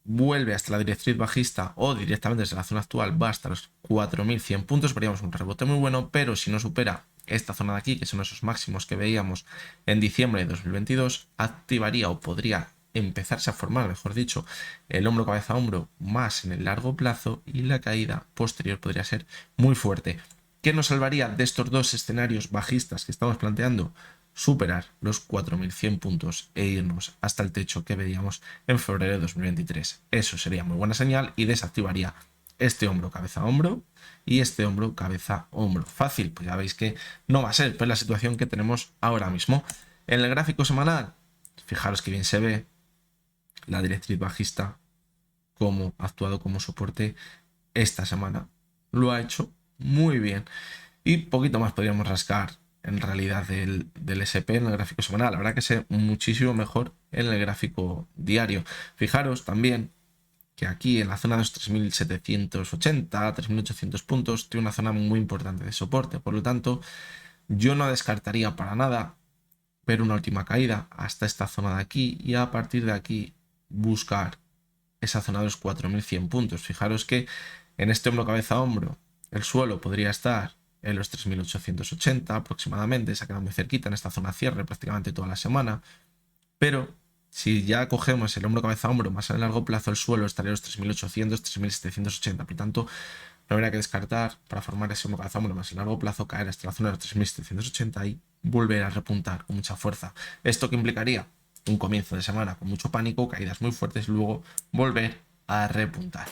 vuelve hasta la directriz bajista o directamente desde la zona actual va hasta los 4.100 puntos, veríamos un rebote muy bueno, pero si no supera esta zona de aquí, que son esos máximos que veíamos en diciembre de 2022, activaría o podría empezarse a formar, mejor dicho, el hombro, cabeza, hombro más en el largo plazo y la caída posterior podría ser muy fuerte. ¿Qué nos salvaría de estos dos escenarios bajistas que estamos planteando? Superar los 4.100 puntos e irnos hasta el techo que veíamos en febrero de 2023. Eso sería muy buena señal y desactivaría este hombro, cabeza, hombro y este hombro, cabeza, hombro. Fácil, pues ya veis que no va a ser, pues la situación que tenemos ahora mismo. En el gráfico semanal, fijaros que bien se ve la directriz bajista, cómo ha actuado como soporte esta semana. Lo ha hecho muy bien y poquito más podríamos rascar en realidad del SP en el gráfico semanal. Habrá que ser muchísimo mejor en el gráfico diario. Fijaros también que aquí en la zona de los 3.780, 3.800 puntos tiene una zona muy importante de soporte. Por lo tanto, yo no descartaría para nada ver una última caída hasta esta zona de aquí y a partir de aquí buscar esa zona de los 4.100 puntos. Fijaros que en este hombro cabeza a hombro el suelo podría estar en los 3.880 aproximadamente, se ha quedado muy cerquita en esta zona cierre prácticamente toda la semana, pero si ya cogemos el hombro cabeza a hombro más a largo plazo, el suelo estaría en los 3.800, 3.780, por tanto no habría que descartar para formar ese hombro cabeza a hombro más a largo plazo caer hasta la zona de los 3.780 y volver a repuntar con mucha fuerza. ¿Esto qué implicaría? Un comienzo de semana con mucho pánico, caídas muy fuertes y luego volver a repuntar.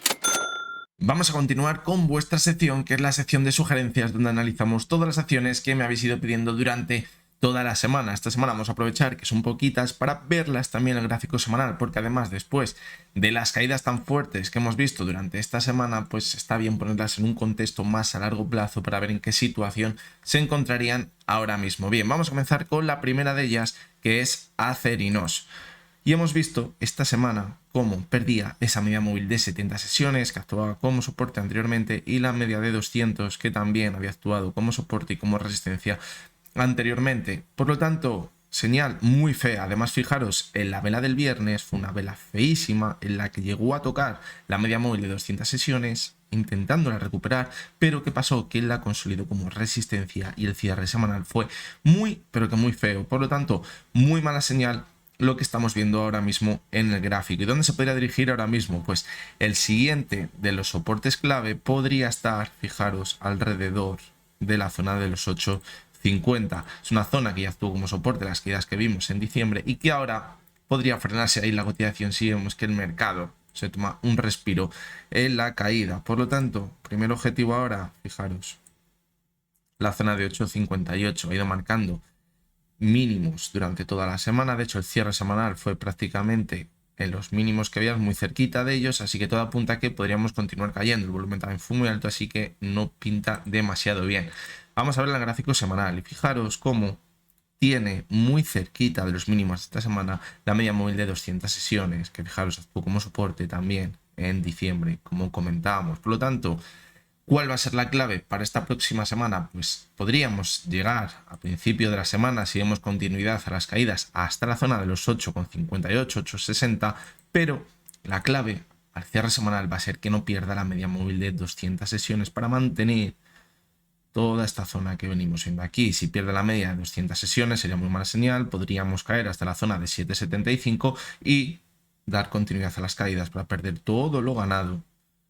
Vamos a continuar con vuestra sección, que es la sección de sugerencias, donde analizamos todas las acciones que me habéis ido pidiendo durante toda la semana. Esta semana vamos a aprovechar que son poquitas para verlas también en el gráfico semanal, porque además después de las caídas tan fuertes que hemos visto durante esta semana, pues está bien ponerlas en un contexto más a largo plazo para ver en qué situación se encontrarían ahora mismo. Bien, vamos a comenzar con la primera de ellas, que es Acerinos. Y hemos visto esta semana cómo perdía esa media móvil de 70 sesiones que actuaba como soporte anteriormente y la media de 200 que también había actuado como soporte y como resistencia anteriormente. Por lo tanto, señal muy fea. Además, fijaros, en la vela del viernes fue una vela feísima en la que llegó a tocar la media móvil de 200 sesiones intentándola recuperar, pero ¿qué pasó? Que la consolidó como resistencia y el cierre semanal fue muy, pero que muy feo. Por lo tanto, muy mala señal lo que estamos viendo ahora mismo en el gráfico. ¿Y dónde se podría dirigir ahora mismo? Pues el siguiente de los soportes clave podría estar, fijaros, alrededor de la zona de los 8.50. Es una zona que ya estuvo como soporte las caídas que vimos en diciembre y que ahora podría frenarse ahí la cotización si vemos que el mercado se toma un respiro en la caída. Por lo tanto, primer objetivo ahora, fijaros, la zona de 8.58 ha ido marcando mínimos durante toda la semana. De hecho, el cierre semanal fue prácticamente en los mínimos que habíamos, muy cerquita de ellos, así que todo apunta a que podríamos continuar cayendo. El volumen también fue muy alto, así que no pinta demasiado bien. Vamos a ver el gráfico semanal y fijaros cómo tiene muy cerquita de los mínimos de esta semana la media móvil de 200 sesiones, que fijaros actuó como soporte también en diciembre, como comentábamos. Por lo tanto, ¿cuál va a ser la clave para esta próxima semana? Pues podríamos llegar a principio de la semana, si vemos continuidad a las caídas, hasta la zona de los 8,58, 8,60, pero la clave al cierre semanal va a ser que no pierda la media móvil de 200 sesiones para mantener toda esta zona que venimos viendo aquí. Si pierde la media de 200 sesiones sería muy mala señal, podríamos caer hasta la zona de 7,75 y dar continuidad a las caídas para perder todo lo ganado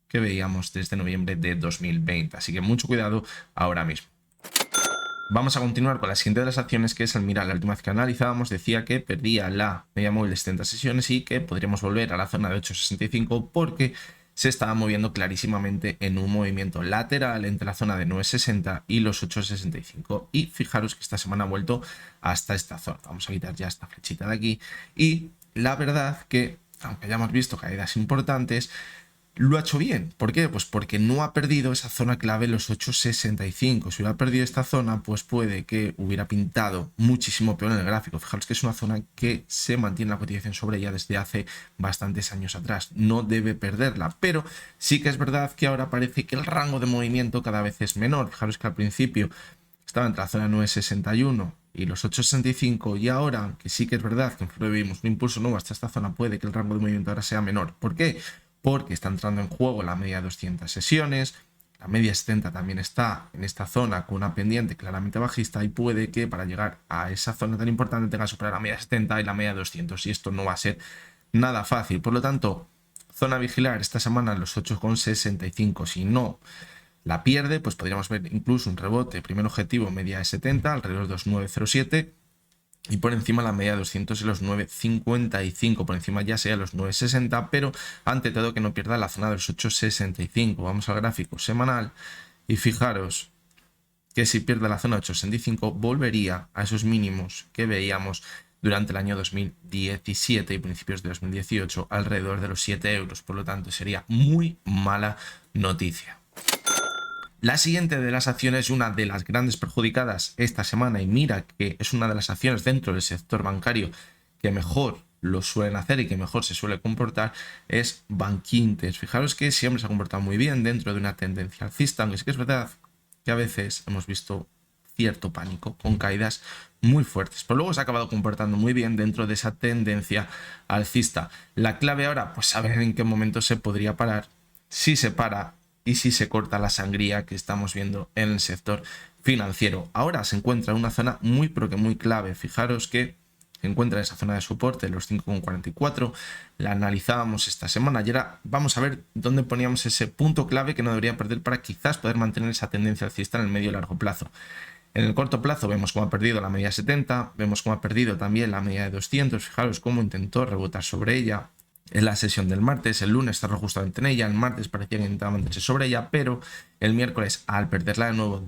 que veíamos desde noviembre de 2020. Así que mucho cuidado ahora mismo. Vamos a continuar con la siguiente de las acciones, que es el Miral. La última vez que analizábamos decía que perdía la media móvil de 70 sesiones y que podríamos volver a la zona de 8,65 porque se estaba moviendo clarísimamente en un movimiento lateral entre la zona de 9,60 y los 8,65. Y fijaros que esta semana ha vuelto hasta esta zona. Vamos a quitar ya esta flechita de aquí. Y la verdad que, aunque hayamos visto caídas importantes, lo ha hecho bien. ¿Por qué? Pues porque no ha perdido esa zona clave, los 8,65. Si hubiera perdido esta zona, pues puede que hubiera pintado muchísimo peor en el gráfico. Fijaros que es una zona que se mantiene la cotización sobre ella desde hace bastantes años atrás. No debe perderla, pero sí que es verdad que ahora parece que el rango de movimiento cada vez es menor. Fijaros que al principio estaba entre la zona 9,61 y los 8,65 y ahora, que sí que es verdad que vimos un impulso nuevo hasta esta zona, puede que el rango de movimiento ahora sea menor. ¿Por qué? Porque está entrando en juego la media de 200 sesiones, la media 70 también está en esta zona con una pendiente claramente bajista y puede que para llegar a esa zona tan importante tenga que superar la media 70 y la media 200 y esto no va a ser nada fácil. Por lo tanto, zona a vigilar esta semana en los 8,65. Si no la pierde, pues podríamos ver incluso un rebote. Primer objetivo, media de 70, alrededor de los 9,07. Y por encima la media de 200 y los 9,55, por encima ya sea los 9,60, pero ante todo que no pierda la zona de los 8,65. Vamos al gráfico semanal y fijaros que si pierde la zona de 8,65 volvería a esos mínimos que veíamos durante el año 2017 y principios de 2018 alrededor de los 7 euros. Por lo tanto, sería muy mala noticia. La siguiente de las acciones, una de las grandes perjudicadas esta semana, y mira que es una de las acciones dentro del sector bancario que mejor lo suelen hacer y que mejor se suele comportar, es Bankinter. Fijaros que siempre se ha comportado muy bien dentro de una tendencia alcista, aunque sí que es verdad que a veces hemos visto cierto pánico, con caídas muy fuertes, pero luego se ha acabado comportando muy bien dentro de esa tendencia alcista. La clave ahora, pues saber en qué momento se podría parar, si se para y si se corta la sangría que estamos viendo en el sector financiero. Ahora se encuentra en una zona muy pero que muy clave. Fijaros que se encuentra en esa zona de soporte, los 5,44, la analizábamos esta semana y ahora vamos a ver dónde poníamos ese punto clave que no debería perder para quizás poder mantener esa tendencia alcista en el medio y largo plazo. En el corto plazo vemos cómo ha perdido la media 70, vemos cómo ha perdido también la media de 200, fijaros cómo intentó rebotar sobre ella en la sesión del martes, el lunes estaba justamente en ella, el martes parecía que intentaba mantenerse sobre ella, pero el miércoles al perderla de nuevo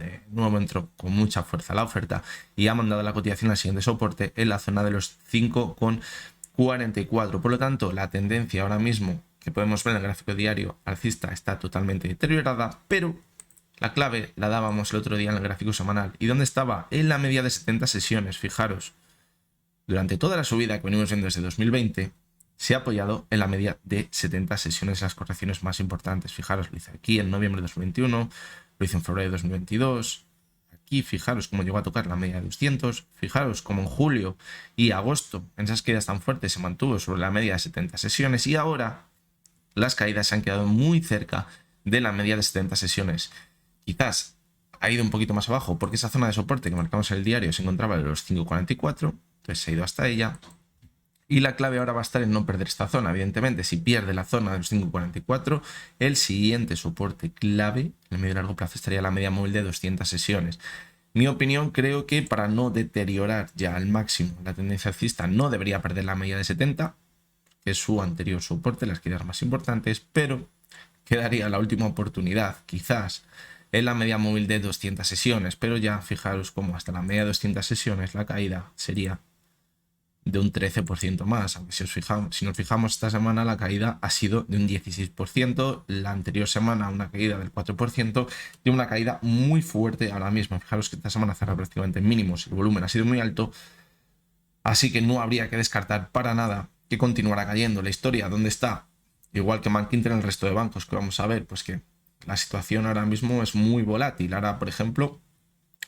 entró con mucha fuerza la oferta y ha mandado la cotización al siguiente soporte en la zona de los 5,44. Por lo tanto, la tendencia ahora mismo que podemos ver en el gráfico diario alcista está totalmente deteriorada, pero la clave la dábamos el otro día en el gráfico semanal. ¿Y dónde estaba? En la media de 70 sesiones, fijaros. Durante toda la subida que venimos viendo desde 2020, se ha apoyado en la media de 70 sesiones en las correcciones más importantes. Fijaros, lo hice aquí en noviembre de 2021, lo hice en febrero de 2022. Aquí, fijaros cómo llegó a tocar la media de 200. Fijaros cómo en julio y agosto, en esas caídas tan fuertes, se mantuvo sobre la media de 70 sesiones. Y ahora las caídas se han quedado muy cerca de la media de 70 sesiones. Quizás ha ido un poquito más abajo porque esa zona de soporte que marcamos en el diario se encontraba en los 5,44. Entonces se ha ido hasta ella. Y la clave ahora va a estar en no perder esta zona. Evidentemente, si pierde la zona de los 5,44, el siguiente soporte clave en el medio y largo plazo estaría la media móvil de 200 sesiones. Mi opinión, creo que para no deteriorar ya al máximo la tendencia alcista no debería perder la media de 70, que es su anterior soporte, las caídas más importantes, pero quedaría la última oportunidad, quizás, en la media móvil de 200 sesiones. Pero ya fijaros cómo hasta la media de 200 sesiones la caída sería de un 13% más, aunque si nos fijamos esta semana la caída ha sido de un 16%, la anterior semana una caída del 4% y una caída muy fuerte ahora mismo. Fijaros que esta semana cerra prácticamente en mínimos, el volumen ha sido muy alto, así que no habría que descartar para nada que continuará cayendo. La historia, ¿dónde está? Igual que Bankinter en el resto de bancos que vamos a ver, pues que la situación ahora mismo es muy volátil. Ahora, por ejemplo,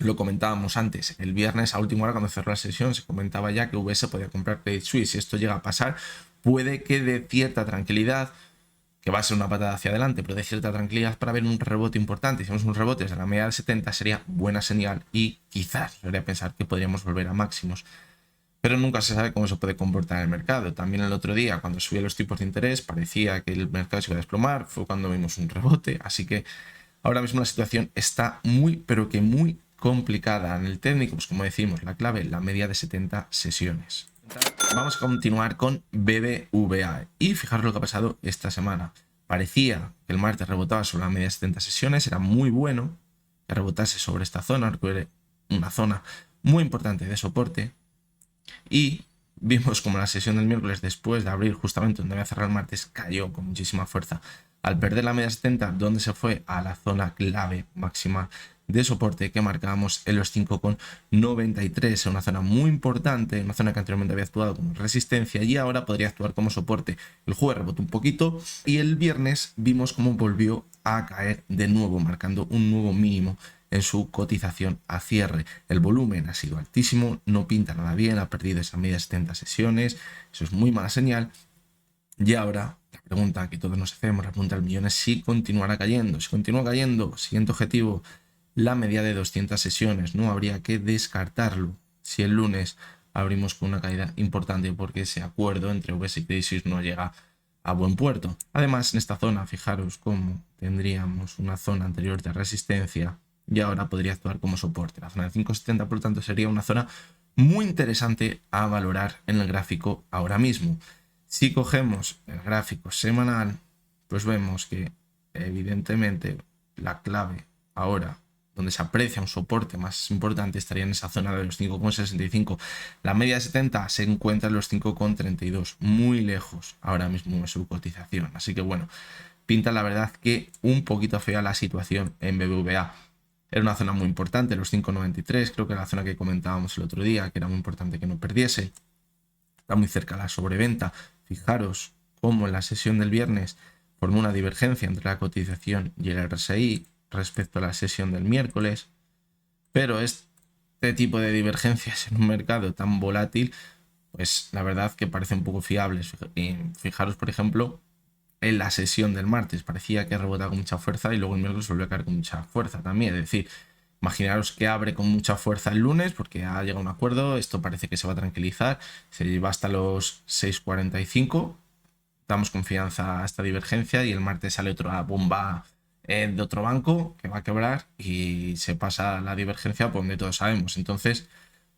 lo comentábamos antes, el viernes a última hora cuando cerró la sesión se comentaba ya que UBS podía comprar Credit Suisse. Si esto llega a pasar, puede que dé cierta tranquilidad, que va a ser una patada hacia adelante, pero de cierta tranquilidad para ver un rebote importante. Si vemos un rebote desde la media de 70 sería buena señal y quizás debería pensar que podríamos volver a máximos. Pero nunca se sabe cómo se puede comportar el mercado. También el otro día, cuando subían los tipos de interés, parecía que el mercado se iba a desplomar, fue cuando vimos un rebote. Así que ahora mismo la situación está muy, pero que muy complicada. En el técnico, pues como decimos, la clave, la media de 70 sesiones. Vamos a continuar con BBVA. Y fijaros lo que ha pasado esta semana. Parecía que el martes rebotaba sobre la media de 70 sesiones, era muy bueno que rebotase sobre esta zona, recuerde, una zona muy importante de soporte. Y vimos como la sesión del miércoles, después de abrir justamente donde había cerrado el martes, cayó con muchísima fuerza. Al perder la media 70, donde se fue a la zona clave máxima de soporte que marcábamos en los 5,93, una zona muy importante, una zona que anteriormente había actuado como resistencia y ahora podría actuar como soporte. El jueves rebotó un poquito y el viernes vimos cómo volvió a caer de nuevo, marcando un nuevo mínimo en su cotización a cierre. El volumen ha sido altísimo, no pinta nada bien, ha perdido esa media de 70 sesiones, eso es muy mala señal. Y ahora la pregunta que todos nos hacemos, la pregunta del millón es si continuará cayendo. Si continúa cayendo, siguiente objetivo, la media de 200 sesiones, no habría que descartarlo si el lunes abrimos con una caída importante porque ese acuerdo entre UBS y Credit Suisse no llega a buen puerto. Además, en esta zona, fijaros cómo tendríamos una zona anterior de resistencia y ahora podría actuar como soporte. La zona de 5,70, por lo tanto, sería una zona muy interesante a valorar en el gráfico ahora mismo. Si cogemos el gráfico semanal, pues vemos que evidentemente la clave ahora, donde se aprecia un soporte más importante, estaría en esa zona de los 5,65. La media de 70 se encuentra en los 5,32, muy lejos ahora mismo de su cotización. Así que bueno, pinta la verdad que un poquito fea la situación en BBVA. Era una zona muy importante, los 5,93, creo que era la zona que comentábamos el otro día, que era muy importante que no perdiese. Está muy cerca la sobreventa. Fijaros cómo en la sesión del viernes formó una divergencia entre la cotización y el RSI respecto a la sesión del miércoles, pero este tipo de divergencias en un mercado tan volátil, pues la verdad que parecen poco fiables. Fijaros, por ejemplo, en la sesión del martes, parecía que rebotaba con mucha fuerza y luego el miércoles volvió a caer con mucha fuerza también. Es decir, imaginaros que abre con mucha fuerza el lunes porque ha llegado a un acuerdo, esto parece que se va a tranquilizar, se lleva hasta los 6,45, damos confianza a esta divergencia y el martes sale otra bomba de otro banco que va a quebrar y se pasa la divergencia por donde todos sabemos. Entonces,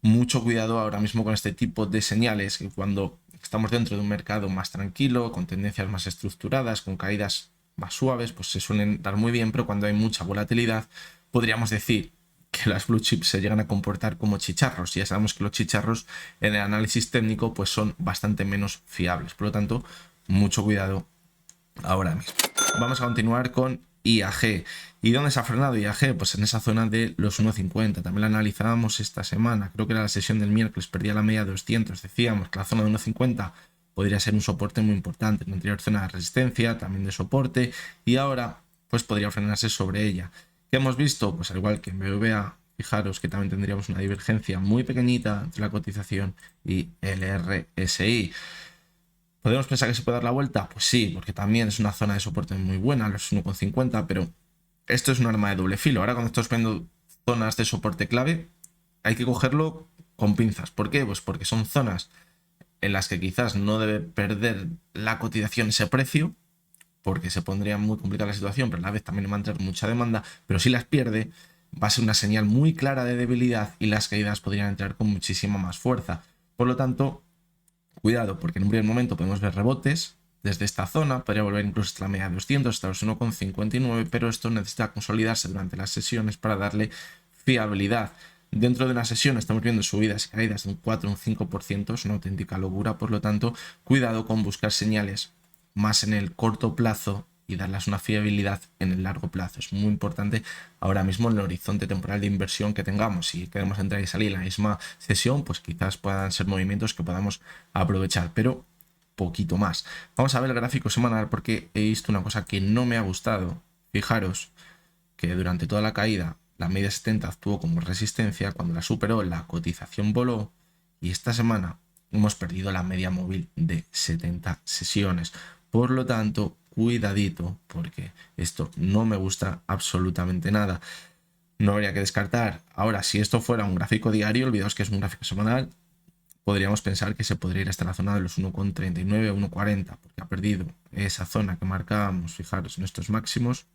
mucho cuidado ahora mismo con este tipo de señales, que cuando estamos dentro de un mercado más tranquilo, con tendencias más estructuradas, con caídas más suaves, pues se suelen dar muy bien, pero cuando hay mucha volatilidad, podríamos decir que las blue chips se llegan a comportar como chicharros. Y ya sabemos que los chicharros en el análisis técnico pues son bastante menos fiables. Por lo tanto, mucho cuidado ahora mismo. Vamos a continuar con IAG. ¿Y dónde se ha frenado IAG? Pues en esa zona de los 1,50. También la analizábamos esta semana. Creo que era la sesión del miércoles, perdía la media de 200. Decíamos que la zona de 1,50 podría ser un soporte muy importante. En la anterior zona de resistencia, también de soporte. Y ahora, pues podría frenarse sobre ella. ¿Qué hemos visto? Pues al igual que en BBVA, fijaros que también tendríamos una divergencia muy pequeñita entre la cotización y el RSI. ¿Podemos pensar que se puede dar la vuelta? Pues sí, porque también es una zona de soporte muy buena, los 1,50, pero esto es un arma de doble filo. Ahora cuando estamos viendo zonas de soporte clave, hay que cogerlo con pinzas. ¿Por qué? Pues porque son zonas en las que quizás no debe perder la cotización ese precio, porque se pondría muy complicada la situación, pero a la vez también va a entrar mucha demanda, pero si las pierde, va a ser una señal muy clara de debilidad y las caídas podrían entrar con muchísima más fuerza. Por lo tanto, cuidado, porque en un primer momento podemos ver rebotes desde esta zona, podría volver incluso hasta la media de 200, hasta los 1,59, pero esto necesita consolidarse durante las sesiones para darle fiabilidad. Dentro de una sesión estamos viendo subidas y caídas de un 4 o un 5%, es una auténtica locura, por lo tanto, cuidado con buscar señales más en el corto plazo y darles una fiabilidad en el largo plazo. Es muy importante ahora mismo en el horizonte temporal de inversión que tengamos. Si queremos entrar y salir en la misma sesión, pues quizás puedan ser movimientos que podamos aprovechar, pero poquito más. Vamos a ver el gráfico semanal porque he visto una cosa que no me ha gustado. Fijaros que durante toda la caída la media 70 actuó como resistencia, cuando la superó la cotización voló y esta semana hemos perdido la media móvil de 70 sesiones. Por lo tanto, cuidadito, porque esto no me gusta absolutamente nada. No habría que descartar. Ahora, si esto fuera un gráfico diario, olvidaos que es un gráfico semanal, podríamos pensar que se podría ir hasta la zona de los 1,39 o 1,40, porque ha perdido esa zona que marcábamos, fijaros, en estos máximos.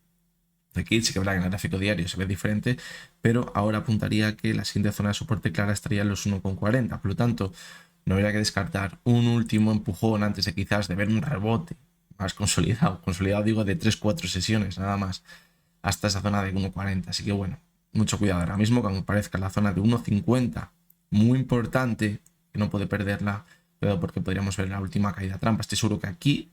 Aquí sí que en el gráfico diario se ve diferente, pero ahora apuntaría que la siguiente zona de soporte clara estaría en los 1,40. Por lo tanto, no habría que descartar un último empujón antes de quizás de ver un rebote más consolidado. Consolidado digo de 3-4 sesiones nada más hasta esa zona de 1,40. Así que bueno, mucho cuidado ahora mismo, que aunque parezca la zona de 1,50 muy importante, que no puede perderla, pero porque podríamos ver la última caída trampa. Estoy seguro que aquí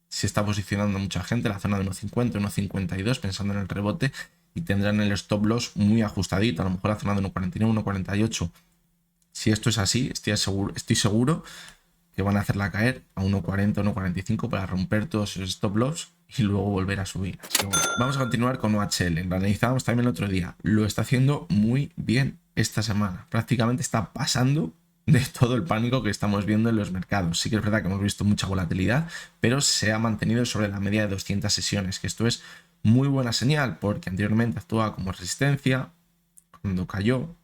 se está posicionando mucha gente, la zona de 1,50, 1,52, pensando en el rebote, y tendrán el stop loss muy ajustadito, a lo mejor la zona de 1,49, 1,48. Si esto es así, estoy seguro que van a hacerla caer a 1,40, 1,45 para romper todos esos stop loss y luego volver a subir. Bueno, vamos a continuar con OHL. Lo analizábamos también el otro día. Lo está haciendo muy bien esta semana. Prácticamente está pasando de todo el pánico que estamos viendo en los mercados. Sí que es verdad que hemos visto mucha volatilidad, pero se ha mantenido sobre la media de 200 sesiones, que esto es muy buena señal porque anteriormente actuaba como resistencia, cuando cayó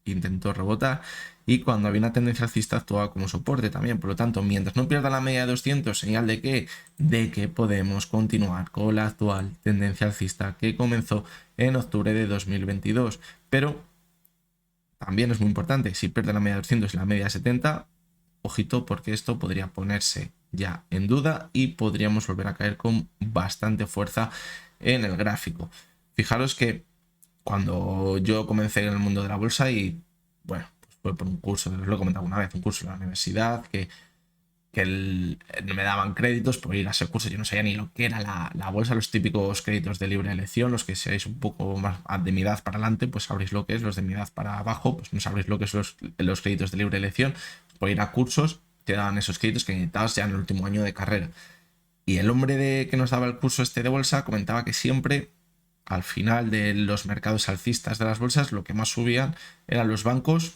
intentó rebotar y cuando había una tendencia alcista actuaba como soporte también. Por lo tanto, mientras no pierda la media de 200, señal de que podemos continuar con la actual tendencia alcista que comenzó en octubre de 2022. Pero también es muy importante, si pierde la media de 200 y la media de 70, ojito, porque esto podría ponerse ya en duda y podríamos volver a caer con bastante fuerza en el gráfico. Fijaros que cuando yo comencé en el mundo de la bolsa y bueno, pues fue por un curso, os lo he comentado una vez, un curso en la universidad que me daban créditos por ir a ese curso. Yo no sabía ni lo que era la bolsa, los típicos créditos de libre elección. Los que seáis un poco más de mi edad para adelante, pues sabréis lo que es. Los de mi edad para abajo, pues no sabréis lo que son los créditos de libre elección. Por ir a cursos, te daban esos créditos que necesitabas ya en el último año de carrera. Y el hombre que nos daba el curso este de bolsa comentaba que siempre al final de los mercados alcistas de las bolsas, lo que más subían eran los bancos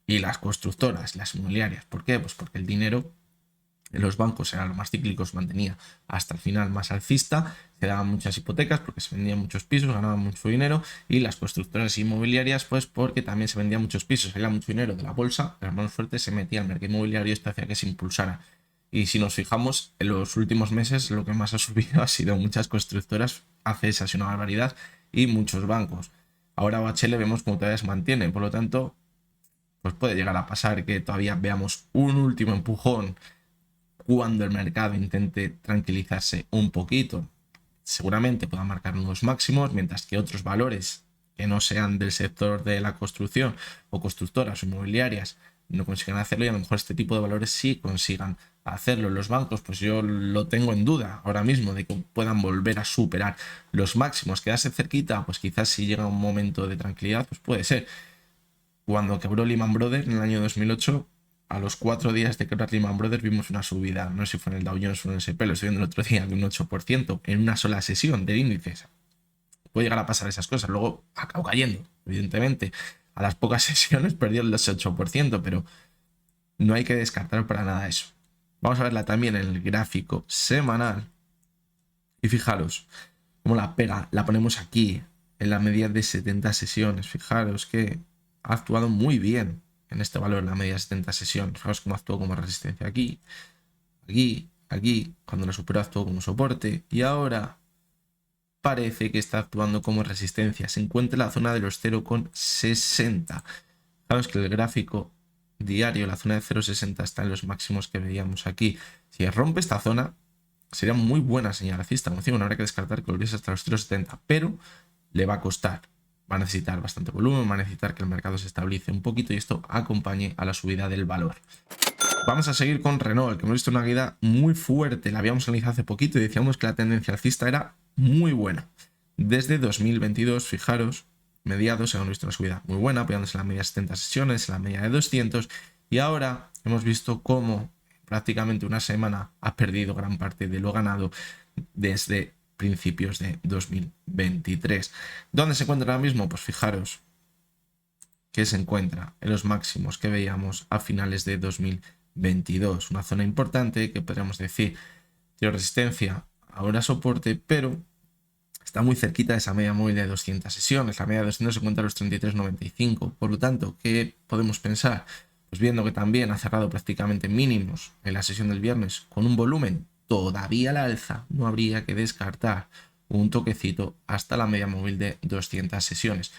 y las constructoras, las inmobiliarias. ¿Por qué? Pues porque el dinero en los bancos era lo más cíclico, se mantenía hasta el final más alcista, se daban muchas hipotecas porque se vendían muchos pisos, ganaban mucho dinero, y las constructoras inmobiliarias pues porque también se vendían muchos pisos, salía mucho dinero de la bolsa, las manos fuertes se metía al mercado inmobiliario y esto hacía que se impulsara. Y si nos fijamos, en los últimos meses lo que más ha subido ha sido muchas constructoras, hace esa una barbaridad, y muchos bancos. Ahora OHL vemos como todavía se mantiene, por lo tanto, pues puede llegar a pasar que todavía veamos un último empujón cuando el mercado intente tranquilizarse un poquito. Seguramente pueda marcar nuevos máximos, mientras que otros valores que no sean del sector de la construcción o constructoras o inmobiliarias no consigan hacerlo, y a lo mejor este tipo de valores sí consigan hacerlo. Los bancos, pues yo lo tengo en duda ahora mismo de que puedan volver a superar los máximos, quedarse cerquita, pues quizás si llega un momento de tranquilidad, pues puede ser. Cuando quebró Lehman Brothers en el año 2008, a los 4 días de quebrar Lehman Brothers vimos una subida, no sé si fue en el Dow Jones o en el S&P, lo estoy viendo el otro día, de un 8% en una sola sesión de índices. Puede llegar a pasar esas cosas, luego acabó cayendo, evidentemente. A las pocas sesiones perdió el 8%, pero no hay que descartar para nada eso. Vamos a verla también en el gráfico semanal. Y fijaros cómo la pega, la ponemos aquí, en la media de 70 sesiones. Fijaros que ha actuado muy bien en este valor, la media de 70 sesiones. Fijaros cómo actuó como resistencia aquí, aquí, aquí. Cuando la superó actuó como soporte. Y ahora parece que está actuando como resistencia. Se encuentra en la zona de los 0,60. Fijaros que el gráfico diario, la zona de 0,60 está en los máximos que veíamos aquí. Si rompe esta zona, sería muy buena señal alcista. Como decimos, no habrá que descartar que volviese hasta los 0,70, pero le va a costar. Va a necesitar bastante volumen, va a necesitar que el mercado se estabilice un poquito y esto acompañe a la subida del valor. Vamos a seguir con Renault, que hemos visto una caída muy fuerte. La habíamos analizado hace poquito y decíamos que la tendencia alcista era muy buena. Desde 2022, fijaros, mediados hemos visto una subida muy buena, apoyándose en la media de 70 sesiones, en la media de 200, y ahora hemos visto cómo prácticamente una semana ha perdido gran parte de lo ganado desde principios de 2023. ¿Dónde se encuentra ahora mismo? Pues fijaros que se encuentra en los máximos que veíamos a finales de 2022. Una zona importante que podríamos decir tiene resistencia, ahora soporte, pero está muy cerquita de esa media móvil de 200 sesiones. La media de 200 se encuentra a los 33,95. Por lo tanto, ¿qué podemos pensar? Pues viendo que también ha cerrado prácticamente mínimos en la sesión del viernes con un volumen todavía al alza, no habría que descartar un toquecito hasta la media móvil de 200 sesiones.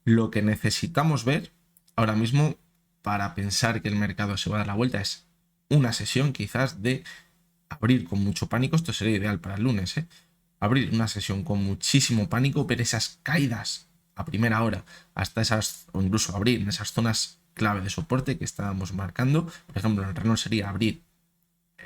Lo que necesitamos ver ahora mismo para pensar que el mercado se va a dar la vuelta es una sesión quizás de abrir con mucho pánico. Esto sería ideal para el lunes, abrir una sesión con muchísimo pánico, ver esas caídas a primera hora hasta esas, o incluso abrir en esas zonas clave de soporte que estábamos marcando. Por ejemplo, en el Renault sería abrir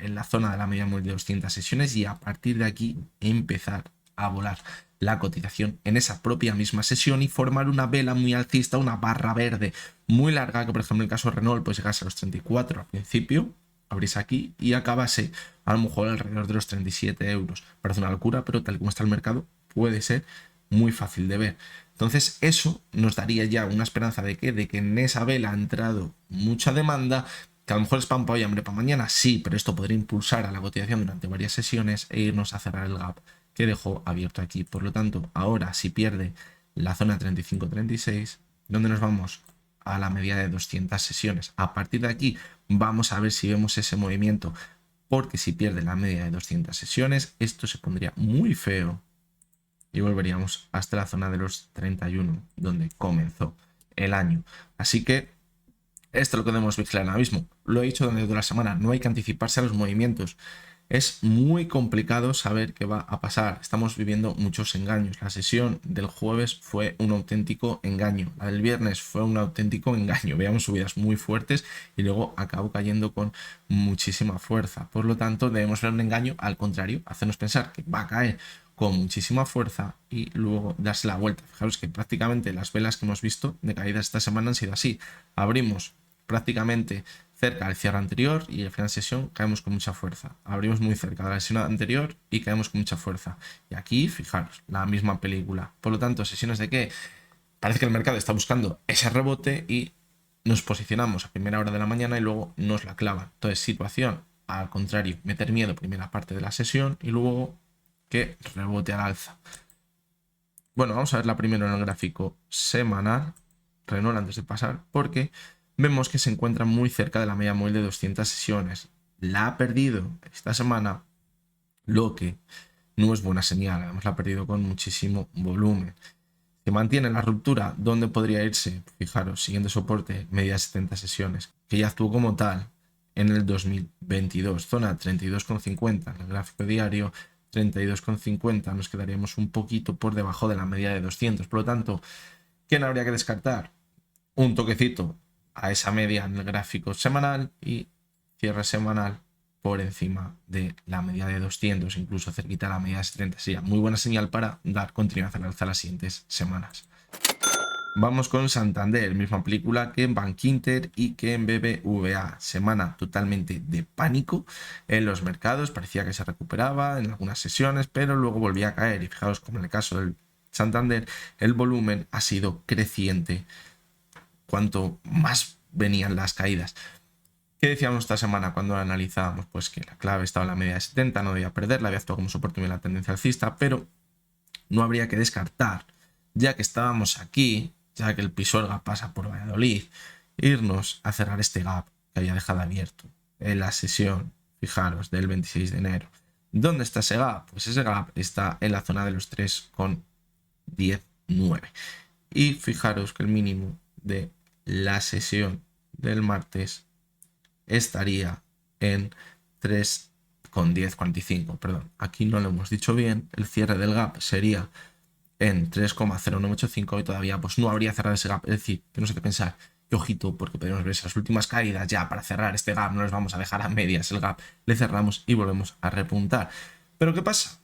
en la zona de la media móvil de 200 sesiones y a partir de aquí empezar a volar la cotización en esa propia misma sesión y formar una vela muy alcista, una barra verde muy larga, que por ejemplo en el caso de Renault pues llegase a los 34 al principio, abrís aquí y acabase a lo mejor alrededor de los 37 euros. Parece una locura, pero tal como está el mercado puede ser muy fácil de ver. Entonces eso nos daría ya una esperanza de que en esa vela ha entrado mucha demanda, que a lo mejor es pan para hoy, hambre para mañana, sí, pero esto podría impulsar a la cotización durante varias sesiones e irnos a cerrar el gap que dejó abierto aquí. Por lo tanto, ahora si pierde la zona 35-36, ¿dónde nos vamos? A la media de 200 sesiones. A partir de aquí vamos a ver si vemos ese movimiento, porque si pierde la media de 200 sesiones, esto se pondría muy feo y volveríamos hasta la zona de los 31, donde comenzó el año. Así que esto es lo que debemos vigilar ahora mismo. Lo he dicho durante toda la semana, no hay que anticiparse a los movimientos. Es muy complicado saber qué va a pasar. Estamos viviendo muchos engaños. La sesión del jueves fue un auténtico engaño. La del viernes fue un auténtico engaño. Veíamos subidas muy fuertes y luego acabó cayendo con muchísima fuerza. Por lo tanto, debemos ver un engaño al contrario, hacernos pensar que va a caer con muchísima fuerza y luego darse la vuelta. Fijaros que prácticamente las velas que hemos visto de caída esta semana han sido así. Abrimos prácticamente cerca del cierre anterior y al final de sesión caemos con mucha fuerza. Abrimos muy cerca de la sesión anterior y caemos con mucha fuerza. Y aquí, fijaros, la misma película. Por lo tanto, sesiones de que parece que el mercado está buscando ese rebote y nos posicionamos a primera hora de la mañana y luego nos la clavan. Entonces, situación, al contrario, meter miedo primera parte de la sesión y luego que rebote al alza. Bueno, vamos a verla primero en el gráfico semanal, Renault, antes de pasar, porque vemos que se encuentra muy cerca de la media móvil de 200 sesiones. La ha perdido esta semana, lo que no es buena señal. Además, la ha perdido con muchísimo volumen. Se mantiene la ruptura, ¿dónde podría irse? Fijaros, siguiente soporte, media 70 sesiones, que ya actuó como tal en el 2022. Zona 32,50 en el gráfico diario, 32,50. Nos quedaríamos un poquito por debajo de la media de 200. Por lo tanto, ¿quién habría que descartar? Un toquecito a esa media en el gráfico semanal y cierre semanal por encima de la media de 200, incluso cerquita a la media de 70. Sería muy buena señal para dar continuidad al alza las siguientes semanas. Vamos con Santander, misma película que en Bankinter y que en BBVA. Semana totalmente de pánico en los mercados, parecía que se recuperaba en algunas sesiones, pero luego volvía a caer. Y fijaos como en el caso del Santander, el volumen ha sido creciente cuanto más venían las caídas. ¿Qué decíamos esta semana cuando la analizábamos? Pues que la clave estaba en la media de 70, no debía perderla, había actuado como soporte en la tendencia alcista, pero no habría que descartar, ya que estábamos aquí, ya que el Pisuerga pasa por Valladolid, irnos a cerrar este gap que había dejado abierto en la sesión, fijaros, del 26 de enero. ¿Dónde está ese gap? Pues ese gap está en la zona de los 3,19. Y fijaros que el mínimo de la sesión del martes estaría en 3,1045. Perdón, aquí no lo hemos dicho bien. El cierre del gap sería en 3,0985 y todavía pues no habría cerrado ese gap. Es decir, que no sé qué pensar. Y ojito, porque podemos ver esas últimas caídas ya para cerrar este gap. No les vamos a dejar a medias el gap. Le cerramos y volvemos a repuntar. ¿Pero qué pasa?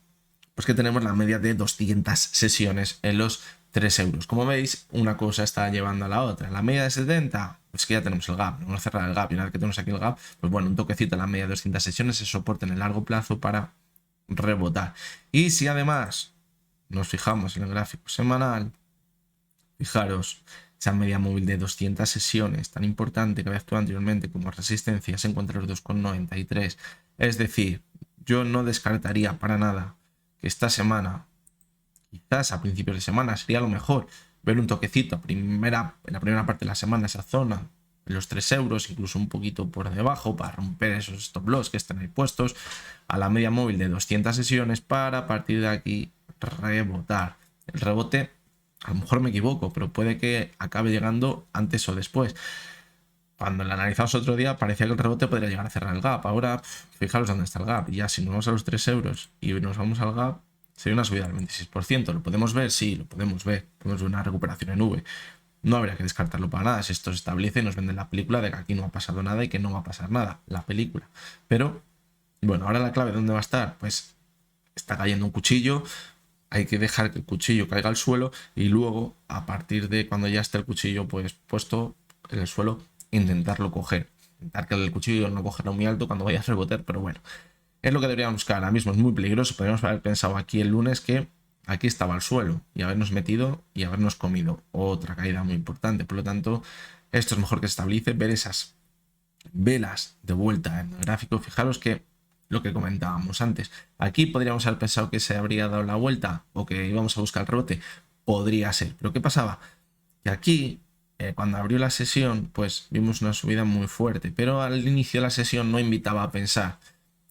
Pues que tenemos la media de 200 sesiones en los 3 euros. Como veis, una cosa está llevando a la otra. La media de 70, pues que ya tenemos el gap. Vamos a cerrar el gap y una vez que tenemos aquí el gap, pues bueno, un toquecito en la media de 200 sesiones es soporte en el largo plazo para rebotar. Y si además nos fijamos en el gráfico semanal, fijaros, esa media móvil de 200 sesiones tan importante que había actuado anteriormente como resistencia se encuentra en los 2,93. Es decir, yo no descartaría para nada que esta semana, quizás a principios de semana, sería lo mejor ver un toquecito en la primera parte de la semana, esa zona, en los 3 euros, incluso un poquito por debajo, para romper esos stop loss que están ahí puestos, a la media móvil de 200 sesiones, para a partir de aquí rebotar. El rebote, a lo mejor me equivoco, pero puede que acabe llegando antes o después. Cuando lo analizamos otro día, parecía que el rebote podría llegar a cerrar el gap. Ahora, fijaros dónde está el gap. Ya si nos vamos a los 3 euros y nos vamos al gap, sería una subida del 26%. ¿Lo podemos ver? Sí, lo podemos ver. Podemos ver una recuperación en V. No habría que descartarlo para nada. Si esto se establece, nos venden la película de que aquí no ha pasado nada y que no va a pasar nada. La película. Pero, bueno, ahora la clave, ¿dónde va a estar? Pues está cayendo un cuchillo. Hay que dejar que el cuchillo caiga al suelo y luego, a partir de cuando ya esté el cuchillo pues puesto en el suelo, intentarlo coger. Intentar que el cuchillo no cogerlo muy alto cuando vaya a rebotar, pero bueno, es lo que deberíamos buscar. Ahora mismo es muy peligroso. Podríamos haber pensado aquí el lunes que aquí estaba el suelo y habernos metido y habernos comido otra caída muy importante. Por lo tanto, esto es mejor que se estabilice, ver esas velas de vuelta en el gráfico. Fijaros que lo que comentábamos antes, aquí podríamos haber pensado que se habría dado la vuelta o que íbamos a buscar el rebote. Podría ser, pero ¿qué pasaba? Que aquí, cuando abrió la sesión, pues vimos una subida muy fuerte, pero al inicio de la sesión no invitaba a pensar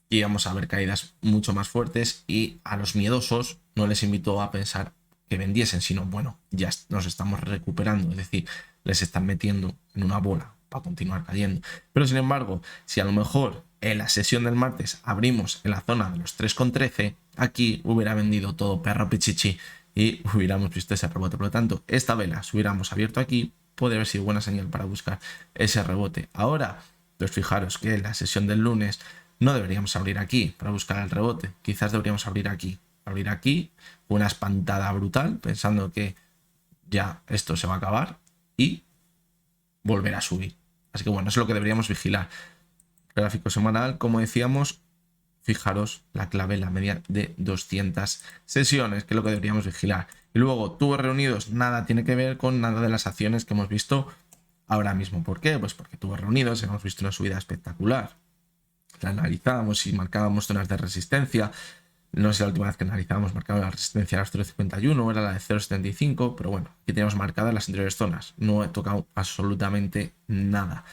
que íbamos a ver caídas mucho más fuertes y a los miedosos no les invitó a pensar que vendiesen, sino bueno, ya nos estamos recuperando, es decir, les están metiendo en una bola para continuar cayendo. Pero sin embargo, si a lo mejor en la sesión del martes abrimos en la zona de los 3,13, aquí hubiera vendido todo perro pichichi y hubiéramos visto ese rebote. Por lo tanto, esta vela, si hubiéramos abierto aquí, podría haber sido buena señal para buscar ese rebote. Ahora, pues fijaros que en la sesión del lunes no deberíamos abrir aquí para buscar el rebote. Quizás deberíamos abrir aquí. Abrir aquí, una espantada brutal, pensando que ya esto se va a acabar y volver a subir. Así que bueno, eso es lo que deberíamos vigilar. Gráfico semanal, como decíamos, fijaros la clave, la media de 200 sesiones, que es lo que deberíamos vigilar. Y luego, tubos reunidos, nada tiene que ver con nada de las acciones que hemos visto ahora mismo. ¿Por qué? Pues porque tubos reunidos hemos visto una subida espectacular. La analizábamos y marcábamos zonas de resistencia. No sé, la última vez que analizábamos marcaba la resistencia a las 0,51, era la de 0,75, pero bueno, aquí tenemos marcadas las anteriores zonas. No he tocado absolutamente nada.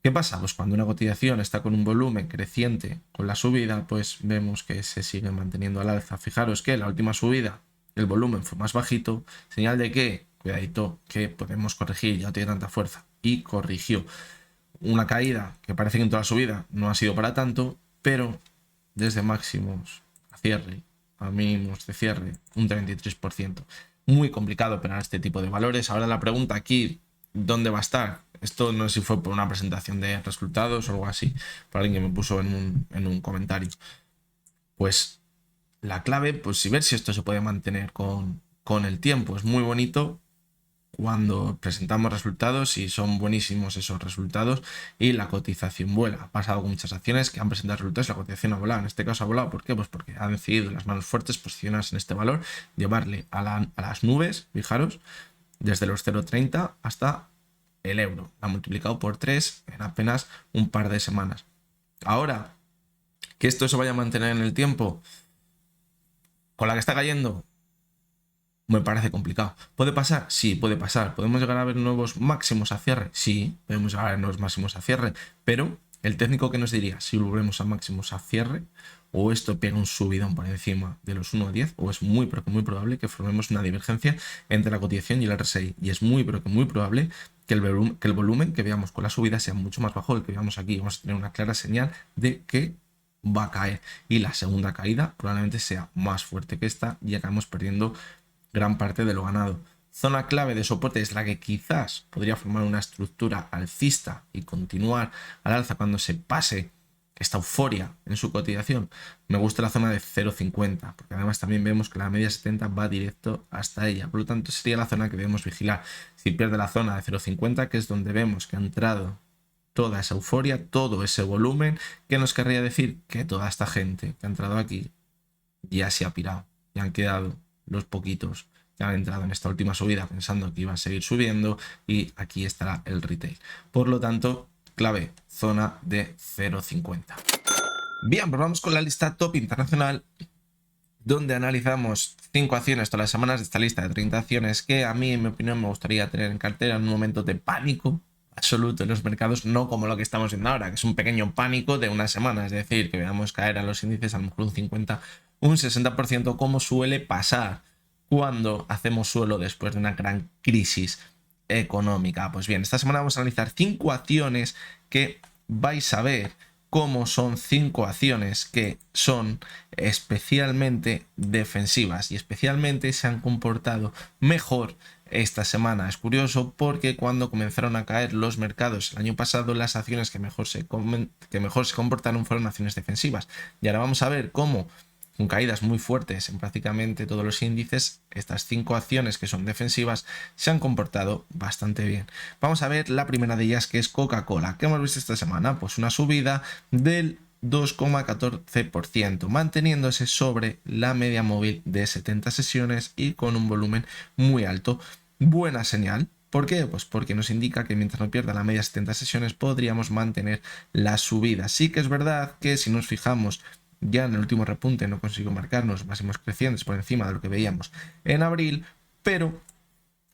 ¿Qué pasa? Pues cuando una cotización está con un volumen creciente con la subida, pues vemos que se sigue manteniendo al alza. Fijaros que la última subida, el volumen fue más bajito, señal de que, cuidadito, que podemos corregir, ya no tiene tanta fuerza, y corrigió. Una caída que parece que en toda la subida no ha sido para tanto, pero desde máximos a cierre, a mínimos de cierre, un 33%. Muy complicado operar este tipo de valores. Ahora la pregunta aquí, ¿dónde va a estar? Esto no sé si fue por una presentación de resultados o algo así, por alguien que me puso en un comentario. Pues la clave, pues si ver si esto se puede mantener con el tiempo. Es muy bonito cuando presentamos resultados y son buenísimos esos resultados y la cotización vuela. Ha pasado con muchas acciones que han presentado resultados y la cotización ha volado. En este caso ha volado, ¿por qué? Pues porque han decidido las manos fuertes posicionarse en este valor, llevarle a las nubes, fijaros, desde los 0,30 hasta el euro. La ha multiplicado por 3 en apenas un par de semanas. Ahora, que esto se vaya a mantener en el tiempo, con la que está cayendo, me parece complicado. ¿Puede pasar? Sí, puede pasar. ¿Podemos llegar a ver nuevos máximos a cierre? Sí, podemos llegar a ver nuevos máximos a cierre, pero el técnico que nos diría si volvemos a máximos a cierre o esto pega un subidón por encima de los 1 a 10 o es muy pero que muy probable que formemos una divergencia entre la cotización y el RSI y es muy pero que muy probable que el volumen que veamos con la subida sea mucho más bajo del que veamos aquí. Vamos a tener una clara señal de que va a caer y la segunda caída probablemente sea más fuerte que esta y acabamos perdiendo gran parte de lo ganado. Zona clave de soporte es la que quizás podría formar una estructura alcista y continuar al alza cuando se pase esta euforia en su cotización. Me gusta la zona de 0,50 porque además también vemos que la media 70 va directo hasta ella, por lo tanto sería la zona que debemos vigilar. Si pierde la zona de 0,50, que es donde vemos que ha entrado toda esa euforia, todo ese volumen, ¿qué nos querría decir? Que toda esta gente que ha entrado aquí ya se ha pirado, ya han quedado los poquitos que han entrado en esta última subida pensando que iba a seguir subiendo y aquí estará el retail. Por lo tanto, clave, zona de 0,50. Bien, pues vamos con la lista top internacional donde analizamos 5 acciones todas las semanas de esta lista de 30 acciones que a mí, en mi opinión, me gustaría tener en cartera en un momento de pánico absoluto en los mercados, no como lo que estamos viendo ahora, que es un pequeño pánico de una semana, es decir, que veamos caer a los índices a lo mejor un 50, un 60% como suele pasar cuando hacemos suelo después de una gran crisis económica. Pues bien, esta semana vamos a analizar 5 acciones que vais a ver cómo son 5 acciones que son especialmente defensivas y especialmente se han comportado mejor esta semana. Es curioso porque cuando comenzaron a caer los mercados el año pasado, las acciones que mejor se comportaron fueron acciones defensivas. Y ahora vamos a ver cómo, con caídas muy fuertes en prácticamente todos los índices, estas 5 acciones que son defensivas se han comportado bastante bien. Vamos a ver la primera de ellas, que es Coca-Cola. ¿Qué hemos visto esta semana? Pues una subida del 2,14%, manteniéndose sobre la media móvil de 70 sesiones y con un volumen muy alto. Buena señal. ¿Por qué? Pues porque nos indica que mientras no pierda la media 70 sesiones podríamos mantener la subida. Sí que es verdad que si nos fijamos ya en el último repunte no consiguió marcarnos máximos crecientes por encima de lo que veíamos en abril, pero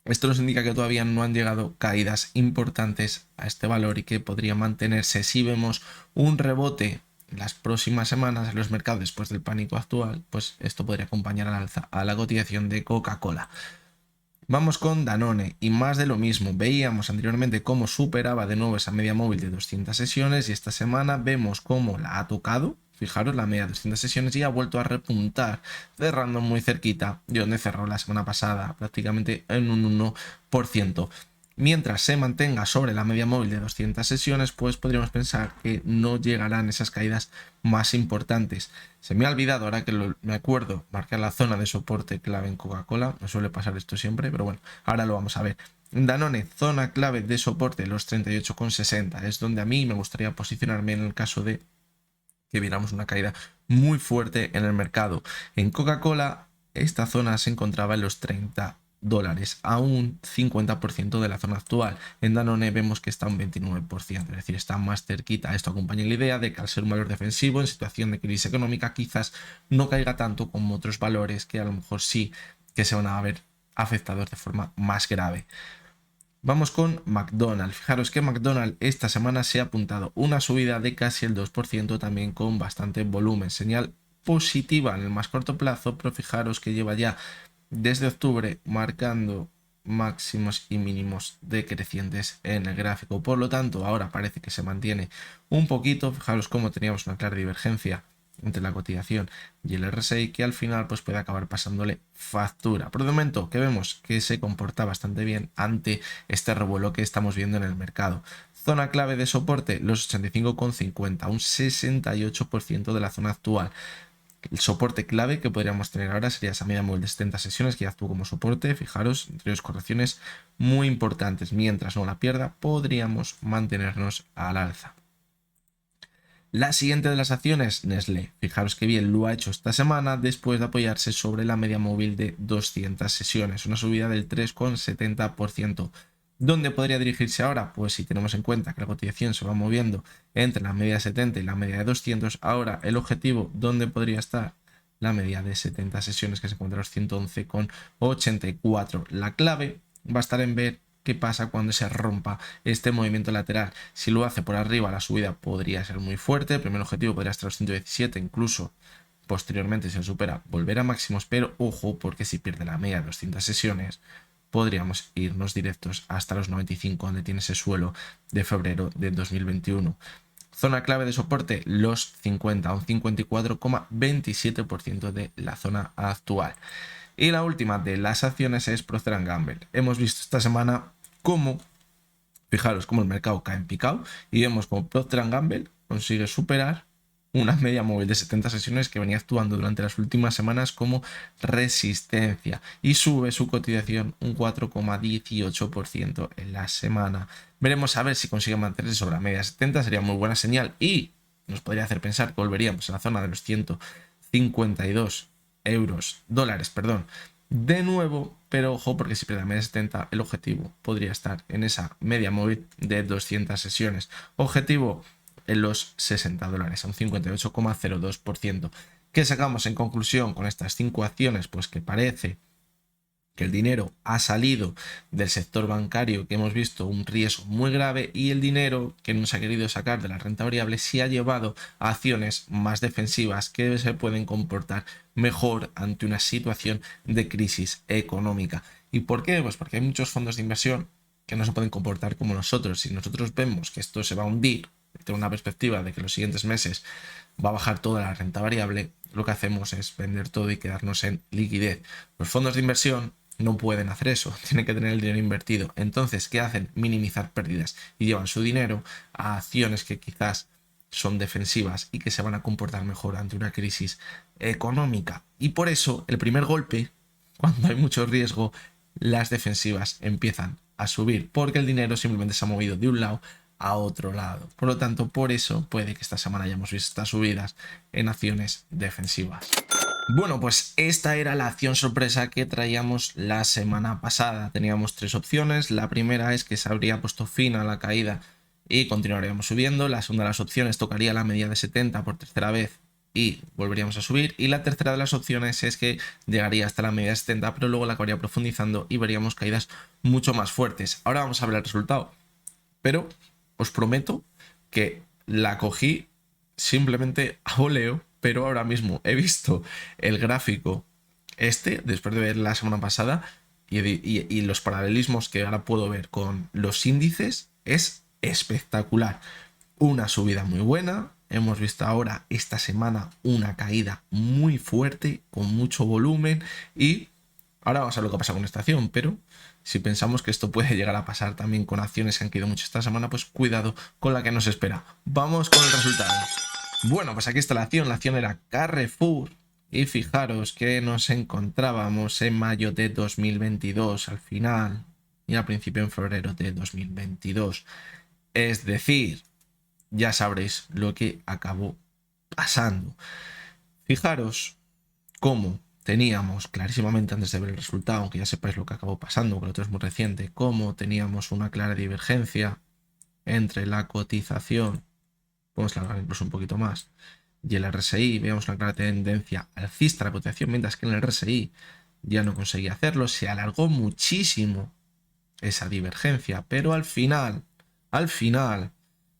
esto nos indica que todavía no han llegado caídas importantes a este valor y que podría mantenerse. Si vemos un rebote en las próximas semanas en los mercados después del pánico actual, pues esto podría acompañar al alza a la cotización de Coca-Cola. Vamos con Danone y más de lo mismo. Veíamos anteriormente cómo superaba de nuevo esa media móvil de 200 sesiones y esta semana vemos cómo la ha tocado. Fijaros, la media de 200 sesiones y ha vuelto a repuntar, cerrando muy cerquita de donde cerró la semana pasada, prácticamente en un 1%. Mientras se mantenga sobre la media móvil de 200 sesiones, pues podríamos pensar que no llegarán esas caídas más importantes. Se me ha olvidado, ahora que me acuerdo, marcar la zona de soporte clave en Coca-Cola. Me suele pasar esto siempre, pero bueno, ahora lo vamos a ver. Danone, zona clave de soporte, los 38,60. Es donde a mí me gustaría posicionarme en el caso de que viéramos una caída muy fuerte en el mercado. En Coca-Cola, esta zona se encontraba en los $30, a un 50% de la zona actual. En Danone vemos que está un 29%, es decir, está más cerquita. Esto acompaña la idea de que al ser un valor defensivo en situación de crisis económica quizás no caiga tanto como otros valores que a lo mejor sí que se van a ver afectados de forma más grave. Vamos con McDonald's. Fijaros que McDonald's esta semana se ha apuntado una subida de casi el 2%, también con bastante volumen. Señal positiva en el más corto plazo, pero fijaros que lleva ya desde octubre marcando máximos y mínimos decrecientes en el gráfico. Por lo tanto, ahora parece que se mantiene un poquito. Fijaros cómo teníamos una clara divergencia entre la cotización y el RSI, que al final pues puede acabar pasándole factura. Por el momento que vemos que se comporta bastante bien ante este revuelo que estamos viendo en el mercado. Zona clave de soporte, los 85,50, un 68% de la zona actual. El soporte clave que podríamos tener ahora sería esa media móvil de 70 sesiones que ya actuó como soporte. Fijaros, entre correcciones muy importantes. Mientras no la pierda, podríamos mantenernos al alza. La siguiente de las acciones, Nestlé. Fijaros que bien lo ha hecho esta semana después de apoyarse sobre la media móvil de 200 sesiones, una subida del 3,70%. ¿Dónde podría dirigirse ahora? Pues si tenemos en cuenta que la cotización se va moviendo entre la media de 70 y la media de 200, ahora el objetivo, ¿dónde podría estar? La media de 70 sesiones que se encuentra a los 111,84. La clave va a estar en ver qué pasa cuando se rompa este movimiento lateral. Si lo hace por arriba, la subida podría ser muy fuerte. El primer objetivo podría estar a los 117, incluso posteriormente si lo supera, volver a máximos, pero ojo, porque si pierde la media de 200 sesiones, podríamos irnos directos hasta los 95, donde tiene ese suelo de febrero de 2021. Zona clave de soporte, los 50, un 54,27% de la zona actual. Y la última de las acciones es Procter & Gamble. Hemos visto esta semana cómo, fijaros cómo el mercado cae en picado y vemos cómo Procter & Gamble consigue superar una media móvil de 70 sesiones que venía actuando durante las últimas semanas como resistencia y sube su cotización un 4,18% en la semana. Veremos a ver si consigue mantenerse sobre la media de 70, sería muy buena señal y nos podría hacer pensar que volveríamos a la zona de los 152 dólares, de nuevo, pero ojo porque si pierde la media de 70 el objetivo podría estar en esa media móvil de 200 sesiones. Objetivo en los $60, a un 58,02%. ¿Qué sacamos en conclusión con estas 5 acciones? Pues que parece que el dinero ha salido del sector bancario, que hemos visto un riesgo muy grave, y el dinero que no se ha querido sacar de la renta variable se ha llevado a acciones más defensivas que se pueden comportar mejor ante una situación de crisis económica. ¿Y por qué? Pues porque hay muchos fondos de inversión que no se pueden comportar como nosotros. Si nosotros vemos que esto se va a hundir, tengo una perspectiva de que los siguientes meses va a bajar toda la renta variable, lo que hacemos es vender todo y quedarnos en liquidez. Los fondos de inversión no pueden hacer eso, tienen que tener el dinero invertido. Entonces, ¿qué hacen? Minimizar pérdidas y llevan su dinero a acciones que quizás son defensivas y que se van a comportar mejor ante una crisis económica. Y por eso, el primer golpe, cuando hay mucho riesgo, las defensivas empiezan a subir, porque el dinero simplemente se ha movido de un lado a otro lado. Por lo tanto, por eso puede que esta semana hayamos visto estas subidas en acciones defensivas. Bueno, pues esta era la acción sorpresa que traíamos la semana pasada. Teníamos 3 opciones. La primera es que se habría puesto fin a la caída y continuaríamos subiendo. La segunda de las opciones tocaría la media de 70 por tercera vez y volveríamos a subir. Y la tercera de las opciones es que llegaría hasta la media de 70, pero luego la acabaría profundizando y veríamos caídas mucho más fuertes. Ahora vamos a ver el resultado. Pero os prometo que la cogí simplemente a voleo, pero ahora mismo he visto el gráfico después de ver la semana pasada y los paralelismos que ahora puedo ver con los índices, es espectacular. Una subida muy buena, hemos visto ahora esta semana una caída muy fuerte, con mucho volumen, y ahora vamos a ver lo que pasa con esta acción, pero si pensamos que esto puede llegar a pasar también con acciones que han caído mucho esta semana, pues cuidado con la que nos espera. Vamos con el resultado. Bueno, pues aquí está la acción era Carrefour y fijaros que nos encontrábamos en mayo de 2022 al final. y al principio en febrero de 2022. Es decir, ya sabréis lo que acabó pasando. Fijaros cómo teníamos clarísimamente antes de ver el resultado, aunque ya sepáis lo que acabó pasando, que lo otro es muy reciente, cómo teníamos una clara divergencia entre la cotización, podemos alargar incluso un poquito más, y el RSI, veíamos una clara tendencia alcista a la cotización, mientras que en el RSI ya no conseguía hacerlo, se alargó muchísimo esa divergencia, pero al final,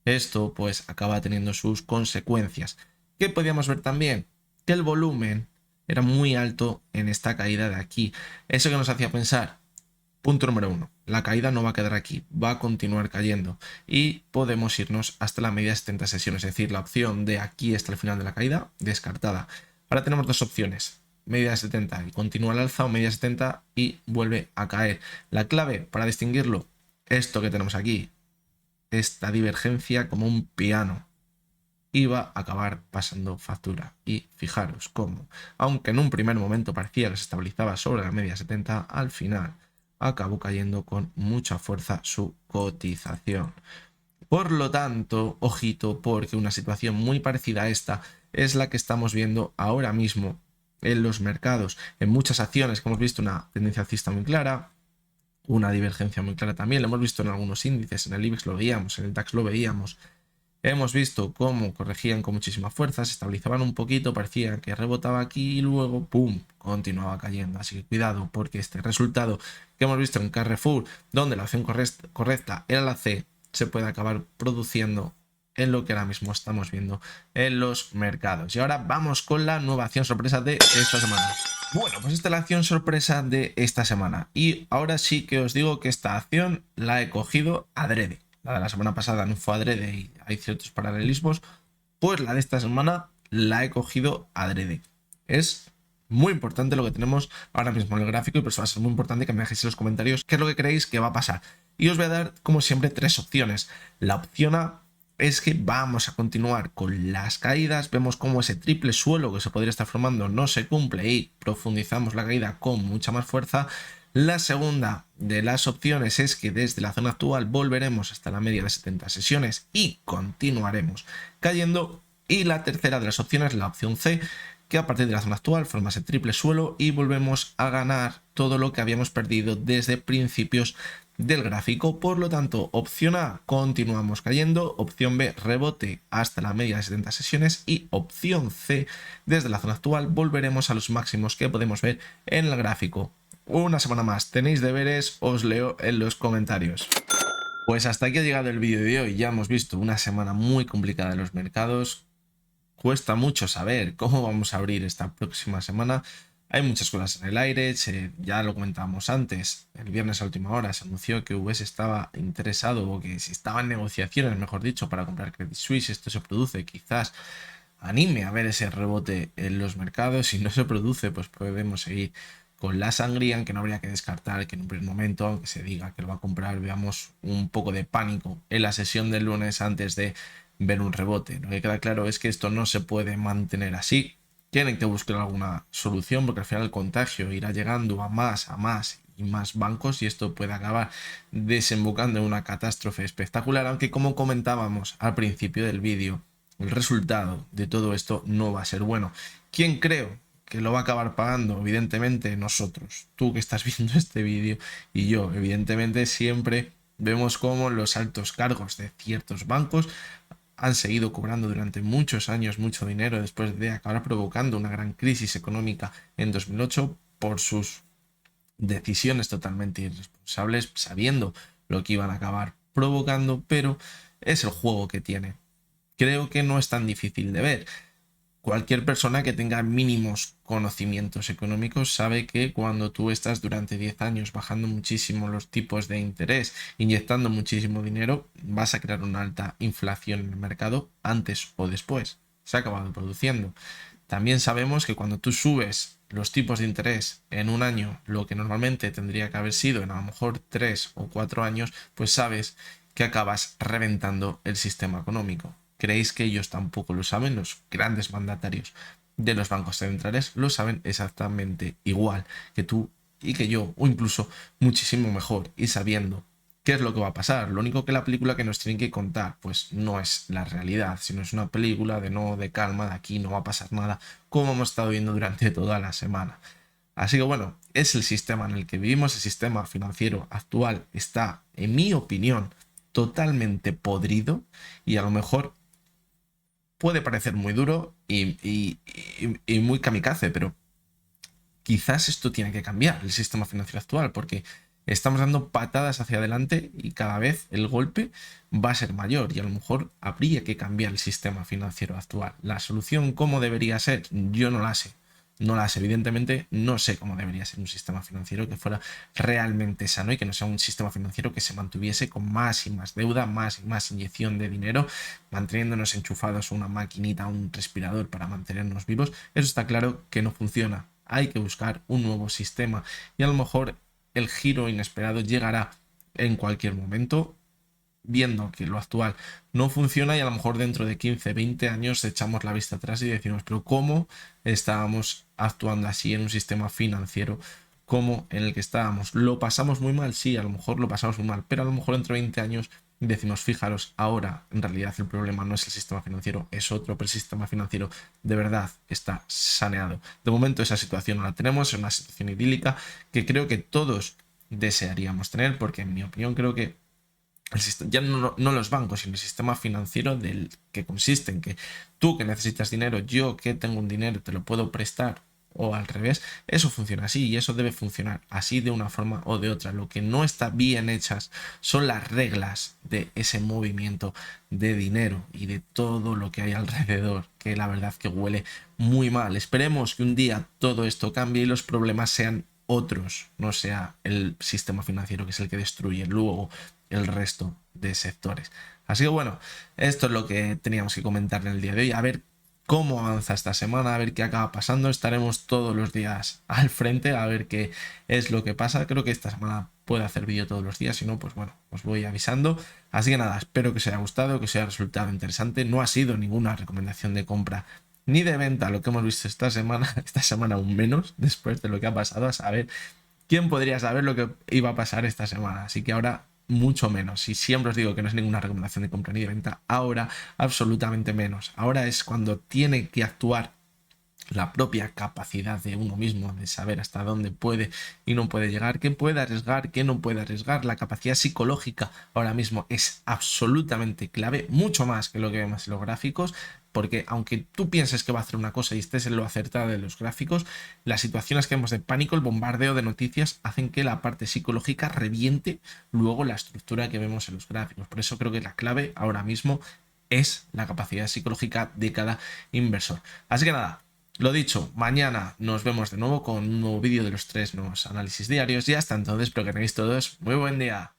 esto pues acaba teniendo sus consecuencias. ¿Qué podíamos ver también? Que el volumen era muy alto en esta caída de aquí. Eso que nos hacía pensar, punto número 1, la caída no va a quedar aquí, va a continuar cayendo y podemos irnos hasta la media de 70 sesiones, es decir, la opción de aquí hasta el final de la caída, descartada. Ahora tenemos dos opciones, media de 70 y continúa al alza, o media de 70 y vuelve a caer. La clave para distinguirlo, esto que tenemos aquí, esta divergencia como un piano, iba a acabar pasando factura. Y fijaros cómo, aunque en un primer momento parecía que se estabilizaba sobre la media 70, al final acabó cayendo con mucha fuerza su cotización. Por lo tanto, ojito, porque una situación muy parecida a esta es la que estamos viendo ahora mismo en los mercados. En muchas acciones que hemos visto una tendencia alcista muy clara, una divergencia muy clara también, lo hemos visto en algunos índices, en el IBEX lo veíamos, en el DAX lo veíamos. Hemos visto cómo corregían con muchísima fuerza, se estabilizaban un poquito, parecía que rebotaba aquí y luego, ¡pum!, continuaba cayendo. Así que cuidado, porque este resultado que hemos visto en Carrefour, donde la opción correcta era la C, se puede acabar produciendo en lo que ahora mismo estamos viendo en los mercados. Y ahora vamos con la nueva acción sorpresa de esta semana. Bueno, pues esta es la acción sorpresa de esta semana. Y ahora sí que os digo que esta acción la he cogido adrede. La de la semana pasada no fue adrede y hay ciertos paralelismos. Pues la de esta semana la he cogido adrede. Es muy importante lo que tenemos ahora mismo en el gráfico y por eso va a ser muy importante que me dejéis en los comentarios qué es lo que creéis que va a pasar. Y os voy a dar, como siempre, tres opciones. La opción A es que vamos a continuar con las caídas, vemos cómo ese triple suelo que se podría estar formando no se cumple y profundizamos la caída con mucha más fuerza. La segunda de las opciones es que desde la zona actual volveremos hasta la media de 70 sesiones y continuaremos cayendo. Y la tercera de las opciones, la opción C, que a partir de la zona actual forma ese triple suelo y volvemos a ganar todo lo que habíamos perdido desde principios del gráfico. Por lo tanto, opción A, continuamos cayendo, opción B, rebote hasta la media de 70 sesiones y opción C, desde la zona actual volveremos a los máximos que podemos ver en el gráfico. Una semana más, tenéis deberes, os leo en los comentarios. Pues hasta aquí ha llegado el vídeo de hoy. Ya hemos visto una semana muy complicada en los mercados. Cuesta mucho saber cómo vamos a abrir esta próxima semana. Hay muchas cosas en el aire, ya lo comentábamos antes, el viernes a última hora se anunció que UBS estaba interesado o que si estaba en negociaciones, mejor dicho, para comprar Credit Suisse. Esto se produce, quizás anime a ver ese rebote en los mercados. Si no se produce, pues podemos seguir con la sangría, aunque no habría que descartar que en un primer momento, aunque se diga que lo va a comprar, veamos un poco de pánico en la sesión del lunes antes de ver un rebote. Lo que queda claro es que esto no se puede mantener así. Tienen que buscar alguna solución porque al final el contagio irá llegando a más y más bancos y esto puede acabar desembocando en una catástrofe espectacular, aunque como comentábamos al principio del vídeo, el resultado de todo esto no va a ser bueno. ¿Quién creo que lo va a acabar pagando? Evidentemente nosotros, tú que estás viendo este vídeo y yo. Evidentemente siempre vemos cómo los altos cargos de ciertos bancos han seguido cobrando durante muchos años mucho dinero después de acabar provocando una gran crisis económica en 2008 por sus decisiones totalmente irresponsables, sabiendo lo que iban a acabar provocando, pero es el juego que tiene. Creo que no es tan difícil de ver. Cualquier persona que tenga mínimos conocimientos económicos sabe que cuando tú estás durante 10 años bajando muchísimo los tipos de interés, inyectando muchísimo dinero, vas a crear una alta inflación en el mercado antes o después. Se ha acabado produciendo. También sabemos que cuando tú subes los tipos de interés en un año, lo que normalmente tendría que haber sido en a lo mejor 3 o 4 años, pues sabes que acabas reventando el sistema económico. ¿Creéis que ellos tampoco lo saben? Los grandes mandatarios de los bancos centrales lo saben exactamente igual que tú y que yo, o incluso muchísimo mejor, y sabiendo qué es lo que va a pasar. Lo único que la película que nos tienen que contar, pues no es la realidad, sino es una película de no, de calma, de aquí no va a pasar nada, como hemos estado viendo durante toda la semana. Así que bueno, es el sistema en el que vivimos, el sistema financiero actual está, en mi opinión, totalmente podrido y a lo mejor puede parecer muy duro y muy kamikaze, pero quizás esto tiene que cambiar, el sistema financiero actual, porque estamos dando patadas hacia adelante y cada vez el golpe va a ser mayor y a lo mejor habría que cambiar el sistema financiero actual. La solución, ¿cómo debería ser? Yo no la sé. No la sé, evidentemente no sé cómo debería ser un sistema financiero que fuera realmente sano y que no sea un sistema financiero que se mantuviese con más y más deuda, más y más inyección de dinero, manteniéndonos enchufados a una maquinita, a un respirador para mantenernos vivos. Eso está claro que no funciona. Hay que buscar un nuevo sistema y a lo mejor el giro inesperado llegará en cualquier momento, viendo que lo actual no funciona y a lo mejor dentro de 15, 20 años echamos la vista atrás y decimos, pero ¿cómo estábamos actuando así en un sistema financiero como en el que estábamos? ¿Lo pasamos muy mal? Sí, a lo mejor lo pasamos muy mal, pero a lo mejor dentro de 20 años decimos, fijaros, ahora en realidad el problema no es el sistema financiero, es otro, pero el sistema financiero de verdad está saneado. De momento esa situación no la tenemos, es una situación idílica que creo que todos desearíamos tener, porque en mi opinión creo que ya no los bancos, sino el sistema financiero del que consiste en que tú que necesitas dinero, yo que tengo un dinero, te lo puedo prestar o al revés, eso funciona así y eso debe funcionar así de una forma o de otra. Lo que no está bien hechas son las reglas de ese movimiento de dinero y de todo lo que hay alrededor, que la verdad que huele muy mal. Esperemos que un día todo esto cambie y los problemas sean otros, no sea el sistema financiero que es el que destruye luego el resto de sectores. Así que bueno, esto es lo que teníamos que comentar en el día de hoy. A ver cómo avanza esta semana, a ver qué acaba pasando. Estaremos todos los días al frente, a ver qué es lo que pasa. Creo que esta semana puedo hacer vídeo todos los días, si no, pues bueno, os voy avisando. Así que nada, espero que os haya gustado, que os haya resultado interesante. No ha sido ninguna recomendación de compra ni de venta lo que hemos visto esta semana aún menos, después de lo que ha pasado, a saber quién podría saber lo que iba a pasar esta semana. Así que ahora mucho menos. Y siempre os digo que no es ninguna recomendación de compra ni de venta. Ahora absolutamente menos. Ahora es cuando tiene que actuar la propia capacidad de uno mismo de saber hasta dónde puede y no puede llegar, qué puede arriesgar, qué no puede arriesgar. La capacidad psicológica ahora mismo es absolutamente clave, mucho más que lo que vemos en los gráficos, porque aunque tú pienses que va a hacer una cosa y estés en lo acertado de los gráficos, las situaciones que vemos de pánico, el bombardeo de noticias, hacen que la parte psicológica reviente luego la estructura que vemos en los gráficos. Por eso creo que la clave ahora mismo es la capacidad psicológica de cada inversor. Así que nada, lo dicho, mañana nos vemos de nuevo con un nuevo vídeo de los 3 nuevos análisis diarios y hasta entonces espero que tengáis todos muy buen día.